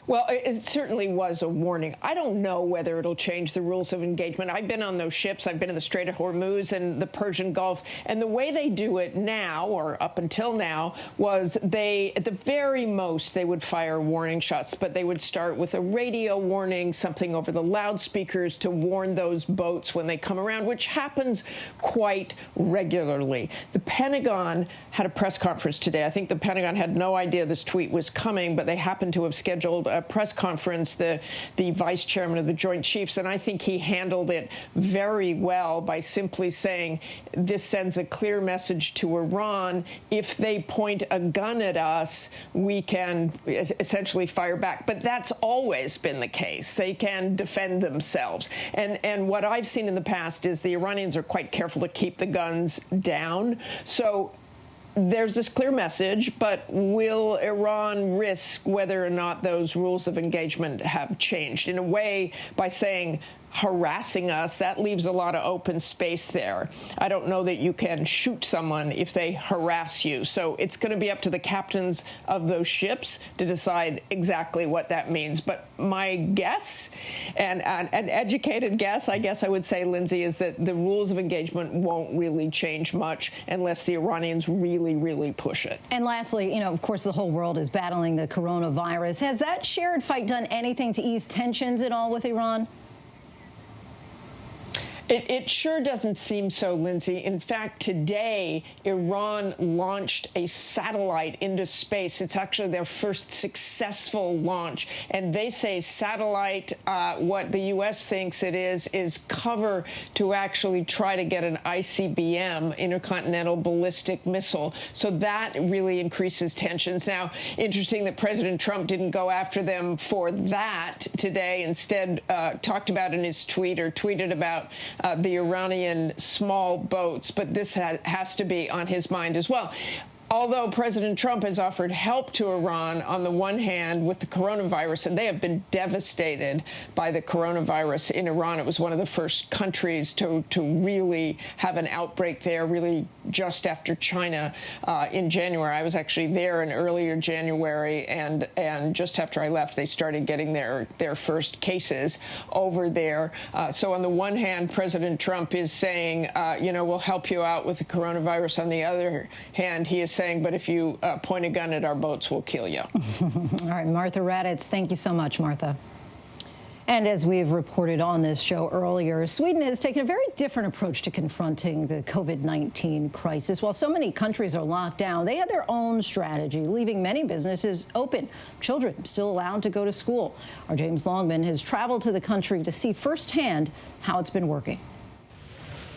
S34: Well, it certainly was a warning. I don't know whether it'll change the rules of engagement. I've been on those ships. I've been in the Strait of Hormuz and the Persian Gulf. And the way they do it now, or up until now, was they, at the very most, they would fire warning shots. But they would start with a radio warning, something over the loudspeakers to warn those boats when they come around, which happens quite regularly. The Pentagon had a press conference today. I think the Pentagon had no idea this tweet was coming, but they happened to have scheduled a press conference, the vice chairman of the Joint Chiefs, and I think he handled it very well by simply saying this sends a clear message to Iran. If they point a gun at us, we can essentially fire back. But that's always been the case. They can defend themselves. And what I've seen in the past is the Iranians are quite careful to keep the guns down. So there's this clear message, but will Iran risk whether or not those rules of engagement have changed? In a way, by saying harassing us, that leaves a lot of open space there. I don't know that you can shoot someone if they harass you. So it's going to be up to the captains of those ships to decide exactly what that means. But my guess, and an educated guess, I guess I would say, Lindsay, is that the rules of engagement won't really change much unless the Iranians really, really push it.
S3: And lastly, you know, of course, the whole world is battling the coronavirus. Has that shared fight done anything to ease tensions at all with Iran?
S34: It sure doesn't seem so, Lindsay. In fact, today, Iran launched a satellite into space. It's actually their first successful launch. And they say satellite, what the U.S. thinks it is cover to actually try to get an ICBM, intercontinental ballistic missile. So that really increases tensions. Now, interesting that President Trump didn't go after them for that today. Instead, talked about in his tweet or tweeted about the Iranian small boats, but this has to be on his mind as well. Although President Trump has offered help to Iran on the one hand with the coronavirus, and they have been devastated by the coronavirus in Iran. It was one of the first countries to really have an outbreak there, really just after China in January. I was actually there in earlier January, and just after I left, they started getting their first cases over there. So on the one hand, President Trump is saying, you know, we'll help you out with the coronavirus. On the other hand, he is saying, but if you point a gun at our boats, we'll kill you.
S3: All right, Martha Raddatz, thank you so much, Martha. And as we have reported on this show earlier, Sweden has taken a very different approach to confronting the COVID-19 crisis. While so many countries are locked down, they have their own strategy, leaving many businesses open. Children still allowed to go to school. Our James Longman has traveled to the country to see firsthand how it's been working.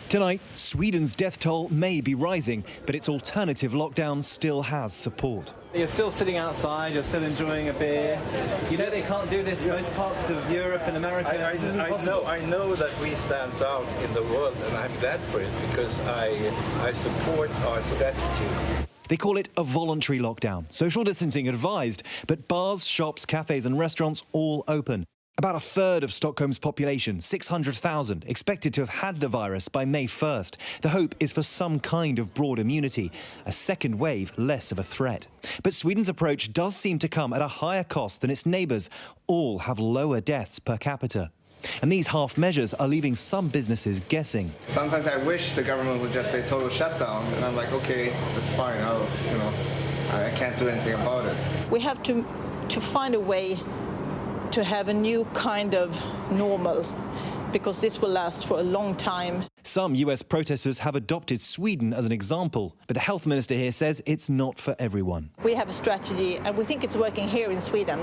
S1: Tonight, Sweden's death toll may be rising, but its alternative lockdown still has support.
S4: You're still sitting outside, you're still enjoying a beer. You know they can't do this in most parts of Europe and America.
S8: I know that we stand out in the world, and I'm glad for it because I support our strategy.
S1: They call it a voluntary lockdown, social distancing advised, but bars, shops, cafes and restaurants all open. About a third of Stockholm's population, 600,000, expected to have had the virus by May 1st. The hope is for some kind of broad immunity, a second wave less of a threat. But Sweden's approach does seem to come at a higher cost than its neighbours. All have lower deaths per capita. And these half measures are leaving some businesses guessing.
S11: Sometimes I wish the government would just say total shutdown, and I'm like, okay, that's fine. I can't do anything about it.
S12: We have to find a way to have a new kind of normal, because this will last for a long time.
S1: Some US protesters have adopted Sweden as an example, but the health minister here says it's not for everyone.
S12: We have a strategy, and we think it's working here in Sweden.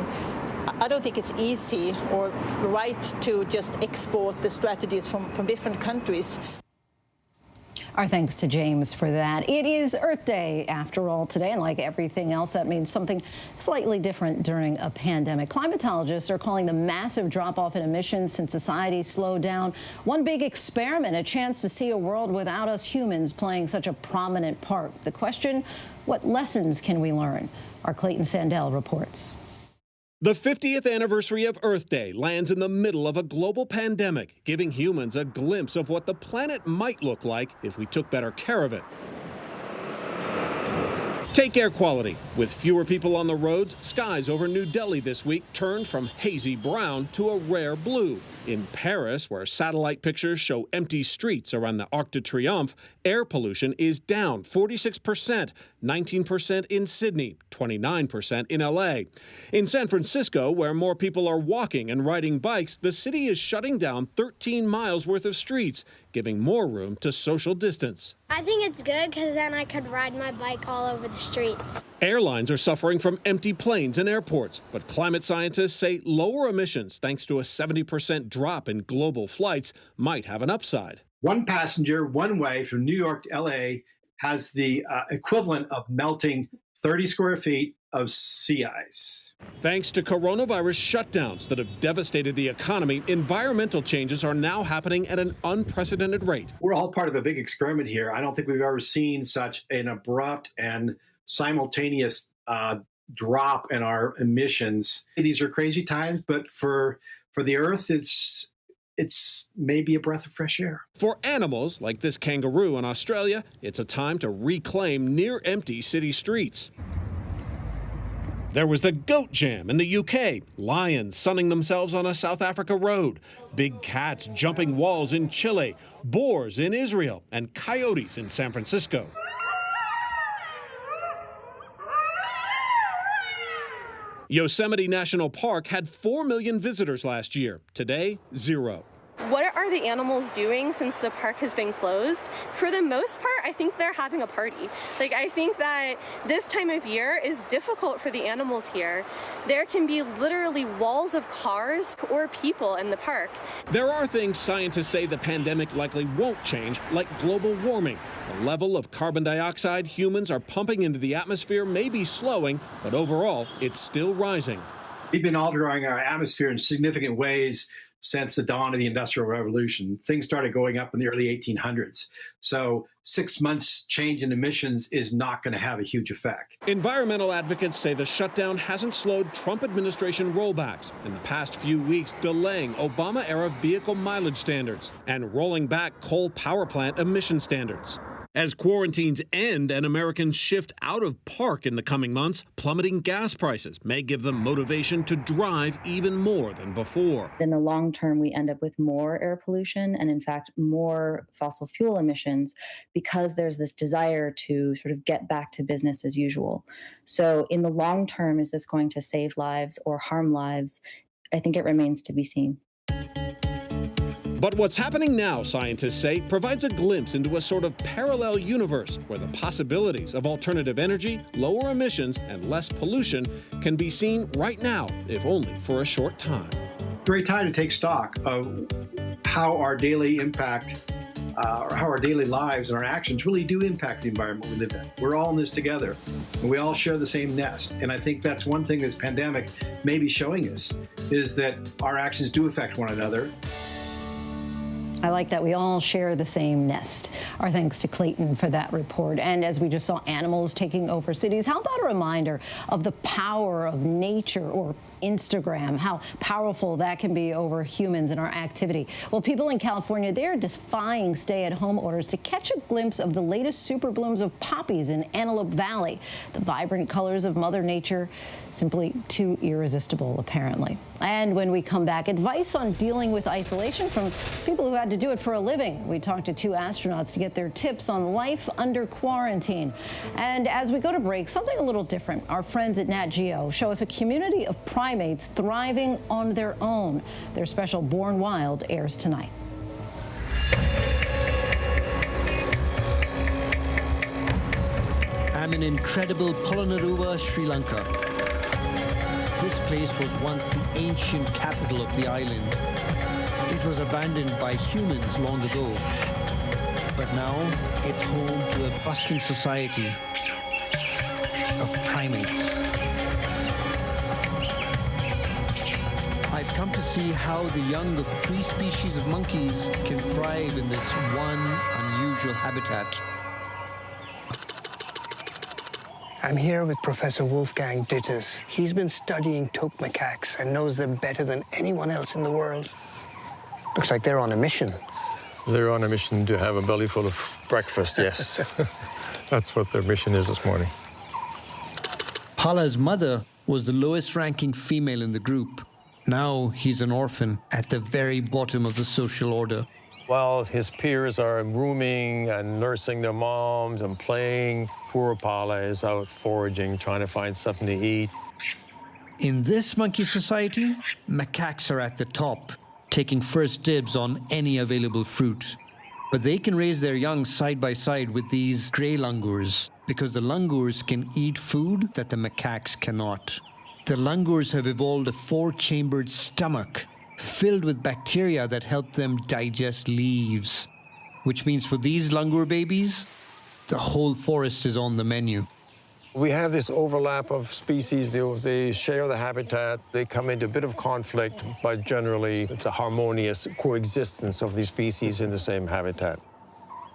S12: I don't think it's easy or right to just export the strategies from different countries.
S3: Our thanks to James for that. It is Earth Day, after all, today, and like everything else, that means something slightly different during a pandemic. Climatologists are calling the massive drop-off in emissions since society slowed down one big experiment, a chance to see a world without us humans playing such a prominent part. The question, what lessons can we learn? Our Clayton Sandell reports.
S13: The 50th anniversary of Earth Day lands in the middle of a global pandemic, giving humans a glimpse of what the planet might look like if we took better care of it. Take air quality. With fewer people on the roads, skies over New Delhi this week turned from hazy brown to a rare blue. In Paris, where satellite pictures show empty streets around the Arc de Triomphe, air pollution is down 46%, 19% in Sydney, 29% in LA. In San Francisco, where more people are walking and riding bikes, the city is shutting down 13 miles worth of streets, giving more room to social distance.
S2: I think it's good because then I could ride my bike all over the streets.
S13: Airlines are suffering from empty planes in airports, but climate scientists say lower emissions, thanks to a 70% drop in global flights, might have an upside.
S5: One passenger, one way from New York to LA has the equivalent of melting 30 square feet of sea ice.
S13: Thanks to coronavirus shutdowns that have devastated the economy, environmental changes are now happening at an unprecedented rate.
S5: We're all part of a big experiment here. I don't think we've ever seen such an abrupt and simultaneous drop in our emissions. These are crazy times, but for the Earth, it's maybe a breath of fresh air.
S13: For animals, like this kangaroo in Australia, it's a time to reclaim near-empty city streets. There was the goat jam in the UK, lions sunning themselves on a South Africa road, big cats jumping walls in Chile, boars in Israel, and coyotes in San Francisco. Yosemite National Park had 4 million visitors last year. Today, 0.
S9: What are the animals doing since the park has been closed? For the most part, I think they're having a party. I think that this time of year is difficult for the animals here. There can be literally walls of cars or people in the park.
S13: There are things scientists say the pandemic likely won't change, like global warming. The level of carbon dioxide humans are pumping into the atmosphere may be slowing, but overall, it's still rising.
S5: We've been altering our atmosphere in significant ways since the dawn of the Industrial Revolution. Things started going up in the early 1800s. So 6 months change in emissions is not going to have a huge effect.
S13: Environmental advocates say the shutdown hasn't slowed Trump administration rollbacks in the past few weeks, delaying Obama-era vehicle mileage standards and rolling back coal power plant emission standards. As quarantines end and Americans shift out of park in the coming months, plummeting gas prices may give them motivation to drive even more than before.
S15: In the long term, we end up with more air pollution and, in fact, more fossil fuel emissions because there's this desire to sort of get back to business as usual. So in the long term, is this going to save lives or harm lives? I think it remains to be seen.
S13: But what's happening now, scientists say, provides a glimpse into a sort of parallel universe where the possibilities of alternative energy, lower emissions, and less pollution can be seen right now, if only for a short time.
S5: Great time to take stock of how our daily impact, or how our daily lives and our actions really do impact the environment we live in. We're all in this together, and we all share the same nest. And I think that's one thing this pandemic may be showing us, is that our actions do affect one another.
S3: I like that we all share the same nest. Our thanks to Clayton for that report. And as we just saw animals taking over cities, how about a reminder of the power of nature, or Instagram, how powerful that can be over humans and our activity? Well, people in California, they're defying stay-at-home orders to catch a glimpse of the latest super blooms of poppies in Antelope Valley. The vibrant colors of Mother Nature, simply too irresistible, apparently. And when we come back, advice on dealing with isolation from people who had to do it for a living. We talked to 2 astronauts to get their tips on life under quarantine. And as we go to break, something a little different. Our friends at Nat Geo show us a community of primates thriving on their own. Their special Born Wild airs tonight.
S16: I'm in incredible Polonnaruwa, Sri Lanka. This place was once the ancient capital of the island. It was abandoned by humans long ago, but now it's home to a bustling society of primates. I've come to see how the young of 3 species of monkeys can thrive in this one unusual habitat.
S17: I'm here with Professor Wolfgang Ditters. He's been studying taupe macaques and knows them better than anyone else in the world. Looks like they're on a mission.
S19: They're on a mission to have a belly full of breakfast, yes. That's what their mission is this morning.
S16: Pala's mother was the lowest-ranking female in the group. Now he's an orphan at the very bottom of the social order.
S19: While his peers are grooming and nursing their moms and playing, poor Pala is out foraging, trying to find something to eat.
S16: In this monkey society, macaques are at the top, taking first dibs on any available fruit. But they can raise their young side by side with these gray langurs because the langurs can eat food that the macaques cannot. The langurs have evolved a 4-chambered stomach filled with bacteria that help them digest leaves, which means for these langur babies, the whole forest is on the menu.
S19: We have this overlap of species. They share the habitat. They come into a bit of conflict, but generally it's a harmonious coexistence of these species in the same habitat.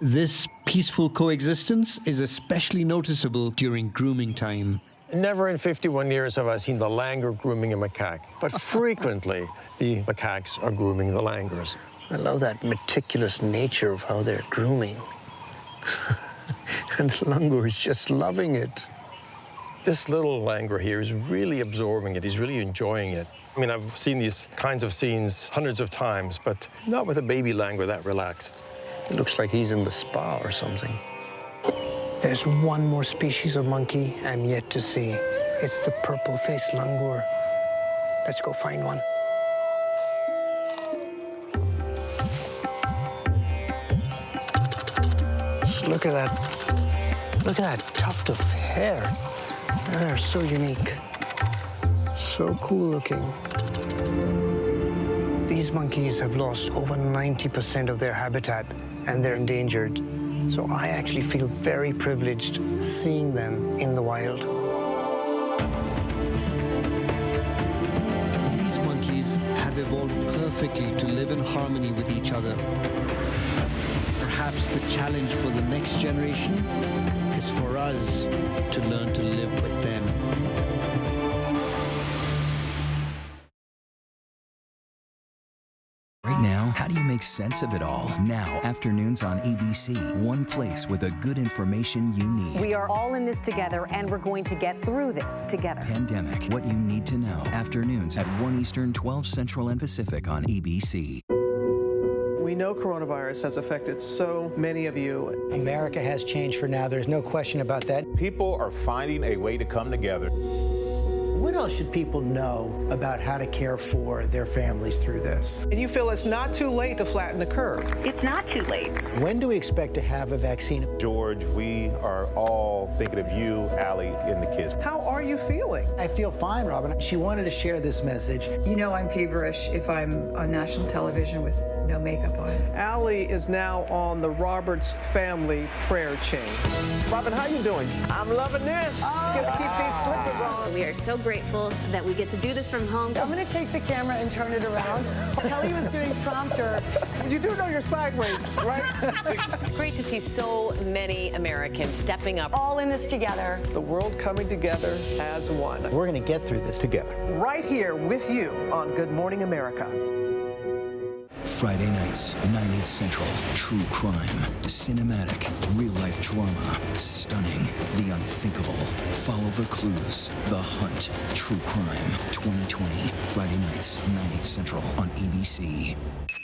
S16: This peaceful coexistence is especially noticeable during grooming time.
S19: Never in 51 years have I seen the langur grooming a macaque, but frequently the macaques are grooming the langurs.
S17: I love that meticulous nature of how they're grooming. And the langur is just loving it.
S19: This little langur here is really absorbing it. He's really enjoying it. I mean, I've seen these kinds of scenes hundreds of times, but not with a baby langur that relaxed.
S17: It looks like he's in the spa or something. There's one more species of monkey I'm yet to see. It's the purple-faced langur. Let's go find one. Look at that. Look at that tuft of hair. They're so unique. So cool looking. These monkeys have lost over 90% of their habitat and they're endangered. So I actually feel very privileged seeing them in the wild.
S16: These monkeys have evolved perfectly to live in harmony with each other. Perhaps the challenge for the next generation is for us to learn to live with them.
S6: Right now, how do you make sense of it all? Now, afternoons on ABC, one place with the good information you need.
S7: We are all in this together, and we're going to get through this together.
S6: Pandemic, what you need to know. Afternoons at 1 Eastern, 12 Central and Pacific on ABC.
S14: We know coronavirus has affected so many of you.
S18: America has changed for now. There's no question about that.
S20: People are finding a way to come together.
S22: What else should people know about how to care for their families through this?
S14: And you feel it's not too late to flatten the curve.
S7: It's not too late.
S22: When do we expect to have a vaccine?
S20: George, we are all thinking of you, Allie, and the kids.
S14: How are you feeling?
S22: I feel fine, Robin. She wanted to share this message.
S23: You know I'm feverish if I'm on national television with no makeup on.
S14: Allie is now on the Roberts family prayer chain. Robin, how you doing? I'm loving this. Gonna keep these slippers on.
S7: We are so grateful that we get to do this from home.
S23: I'm going to take the camera and turn it around. Kelly was doing prompter.
S14: You do know you're sideways, right?
S7: It's great to see so many Americans stepping up.
S23: All in this together.
S14: The world coming together as one.
S22: We're going to get through this together.
S14: Right here with you on Good Morning America.
S6: Friday nights, 9/8 Central. True crime, cinematic, real-life drama, stunning, the unthinkable. Follow the clues. The Hunt. True crime. 2020. Friday nights, 9/8 Central on ABC.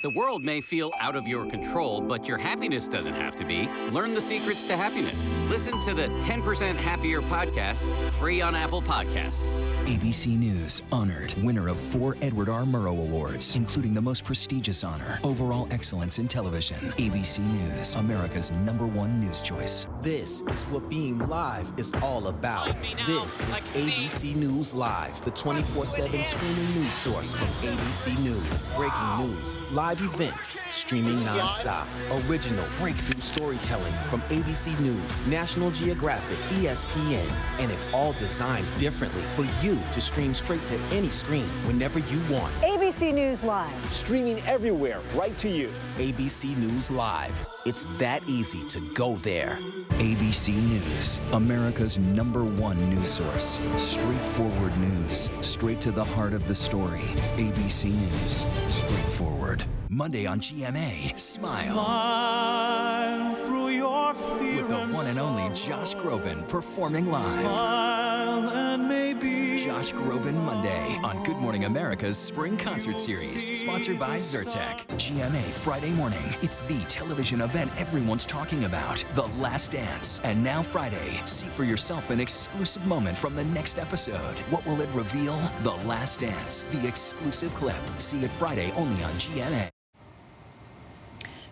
S24: The world may feel out of your control, but your happiness doesn't have to be. Learn the secrets to happiness. Listen to the 10% Happier podcast, free on Apple Podcasts.
S6: ABC News honored winner of 4 Edward R. Murrow Awards, including the most prestigious honor, Overall Excellence in Television. ABC News, America's #1 news choice.
S26: This is what being live is all about. This is ABC News Live, the 24/7 streaming news source from ABC News. Breaking news, live events, streaming nonstop. Original breakthrough storytelling from ABC News, National Geographic, ESPN, and it's all designed differently for you to stream straight to any screen whenever you want.
S23: ABC News Live.
S26: Streaming everywhere, right to you. ABC News Live. It's that easy to go there.
S6: ABC News, America's #1 news source. Straightforward news, straight to the heart of the story. ABC News, straightforward. Monday on GMA, Smile.
S28: Smile through your fear.
S6: With the one and only Josh Groban performing live.
S28: Smile and maybe.
S6: Josh Groban Monday on Good Morning America's Spring Concert Series, sponsored by Zyrtec. GMA Friday morning. It's the television event everyone's talking about, The Last Dance. And now Friday, see for yourself an exclusive moment from the next episode. What will it reveal? The Last Dance, the exclusive clip. See it Friday only on GMA.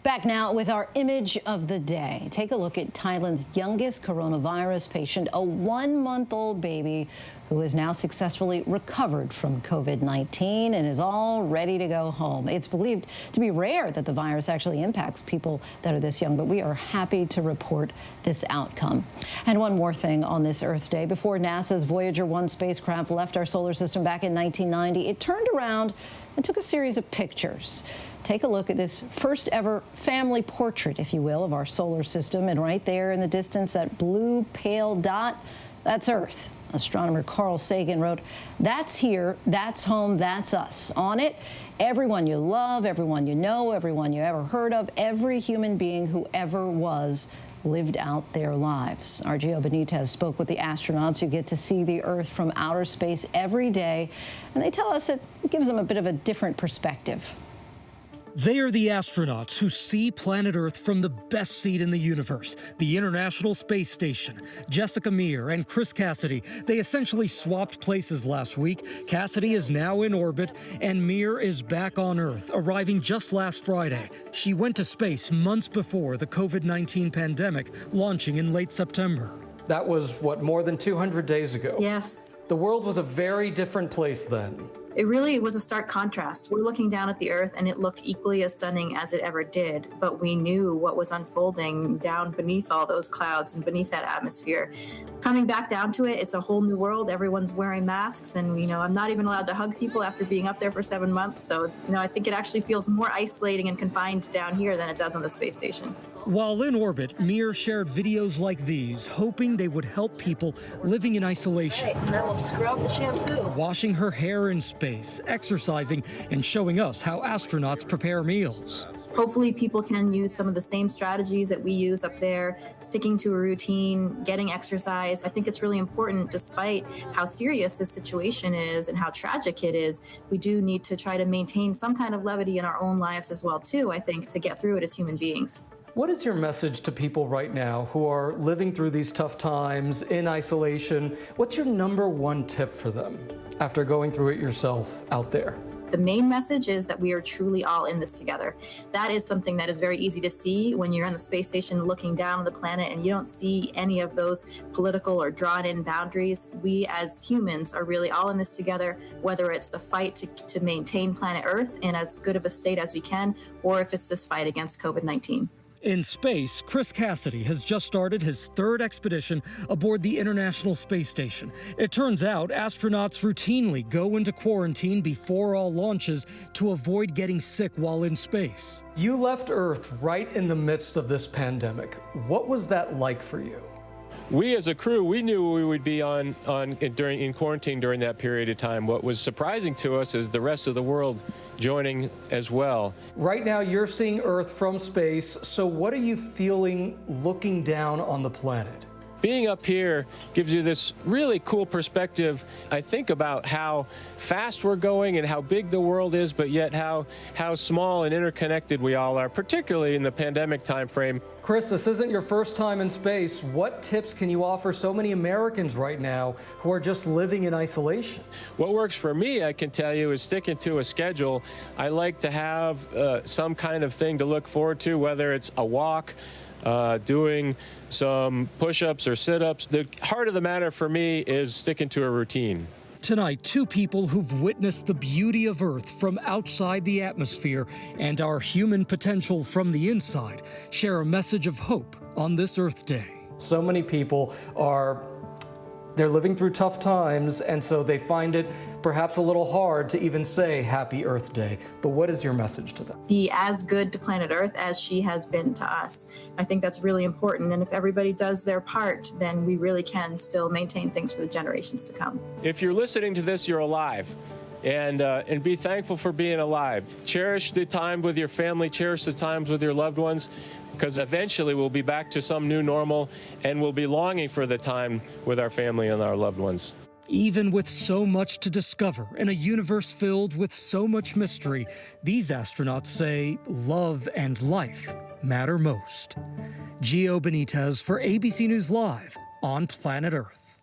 S3: Back now with our image of the day. Take a look at Thailand's youngest coronavirus patient, a 1-month-old baby who has now successfully recovered from COVID-19 and is all ready to go home. It's believed to be rare that the virus actually impacts people that are this young, but we are happy to report this outcome. And one more thing on this Earth Day. Before NASA's Voyager 1 spacecraft left our solar system back in 1990, it turned around and took a series of pictures. Take a look at this first ever family portrait, if you will, of our solar system. And right there in the distance, that blue pale dot, that's Earth. Astronomer Carl Sagan wrote, "That's here, that's home, that's us." On it, everyone you love, everyone you know, everyone you ever heard of, every human being who ever was lived out their lives. Our Gio Benitez spoke with the astronauts who get to see the Earth from outer space every day, and they tell us it gives them a bit of a different perspective.
S1: They are the astronauts who see planet Earth from the best seat in the universe, the International Space Station. Jessica Meir and Chris Cassidy, they essentially swapped places last week. Cassidy is now in orbit, and Meir is back on Earth, arriving just last Friday. She went to space months before the COVID-19 pandemic, launching in late September.
S4: That was, what, more than 200 days ago?
S8: Yes.
S4: The world was a very different place then.
S8: It really was a stark contrast. We're looking down at the Earth and it looked equally as stunning as it ever did, but we knew what was unfolding down beneath all those clouds and beneath that atmosphere. Coming back down to it, it's a whole new world. Everyone's wearing masks and, I'm not even allowed to hug people after being up there for 7 months. So, I think it actually feels more isolating and confined down here than it does on the space station.
S1: While in orbit, Meir shared videos like these, hoping they would help people living in isolation.
S8: Right, and then we'll scrub the shampoo.
S1: Washing her hair in space, exercising, and showing us how astronauts prepare meals.
S8: Hopefully people can use some of the same strategies that we use up there, sticking to a routine, getting exercise. I think it's really important, despite how serious this situation is and how tragic it is, we do need to try to maintain some kind of levity in our own lives as well, too, I think, to get through it as human beings.
S4: What is your message to people right now who are living through these tough times in isolation? What's your #1 tip for them after going through it yourself out there?
S8: The main message is that we are truly all in this together. That is something that is very easy to see when you're on the space station looking down on the planet and you don't see any of those political or drawn-in boundaries. We as humans are really all in this together, whether it's the fight to maintain planet Earth in as good of a state as we can, or if it's this fight against COVID-19.
S1: In space, Chris Cassidy has just started his 3rd expedition aboard the International Space Station. It turns out astronauts routinely go into quarantine before all launches to avoid getting sick while in space.
S4: You left Earth right in the midst of this pandemic. What was that like for you?
S19: We as a crew, we knew we would be in quarantine during that period of time. What was surprising to us is the rest of the world joining as well.
S4: Right now you're seeing Earth from space, so what are you feeling looking down on the planet?
S19: Being up here gives you this really cool perspective. I think about how fast we're going and how big the world is, but yet how small and interconnected we all are, particularly in the pandemic time frame.
S4: Chris, this isn't your first time in space. What tips can you offer so many Americans right now who are just living in isolation?
S19: What works for me, I can tell you, is sticking to a schedule. I like to have some kind of thing to look forward to, whether it's a walk, doing some push-ups or sit-ups. The heart of the matter for me is sticking to a routine.
S1: Tonight, 2 people who've witnessed the beauty of Earth from outside the atmosphere and our human potential from the inside share a message of hope on this Earth Day.
S4: So many people they're living through tough times, and so they find it perhaps a little hard to even say Happy Earth Day. But what is your message to them?
S8: Be as good to planet Earth as she has been to us. I think that's really important, and if everybody does their part, then we really can still maintain things for the generations to come.
S19: If you're listening to this, you're alive. And be thankful for being alive. Cherish the time with your family, cherish the times with your loved ones, because eventually we'll be back to some new normal and we'll be longing for the time with our family and our loved ones.
S1: Even with so much to discover in a universe filled with so much mystery, these astronauts say love and life matter most. Gio Benitez for ABC News Live on Planet Earth.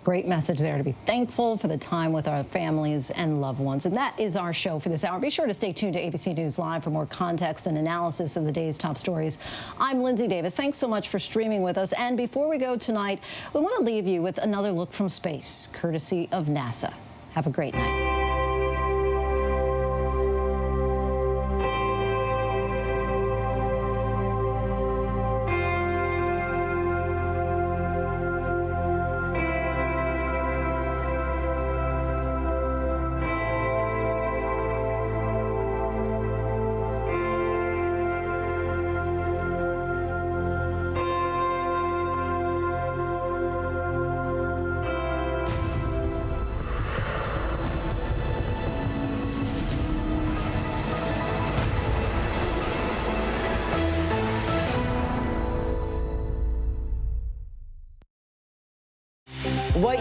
S3: Great message there to be thankful for the time with our families and loved ones. And that is our show for this hour. Be sure to stay tuned to ABC News Live for more context and analysis of the day's top stories. I'm Lindsay Davis. Thanks so much for streaming with us. And before we go tonight, we want to leave you with another look from space, courtesy of NASA. Have a great night.
S7: What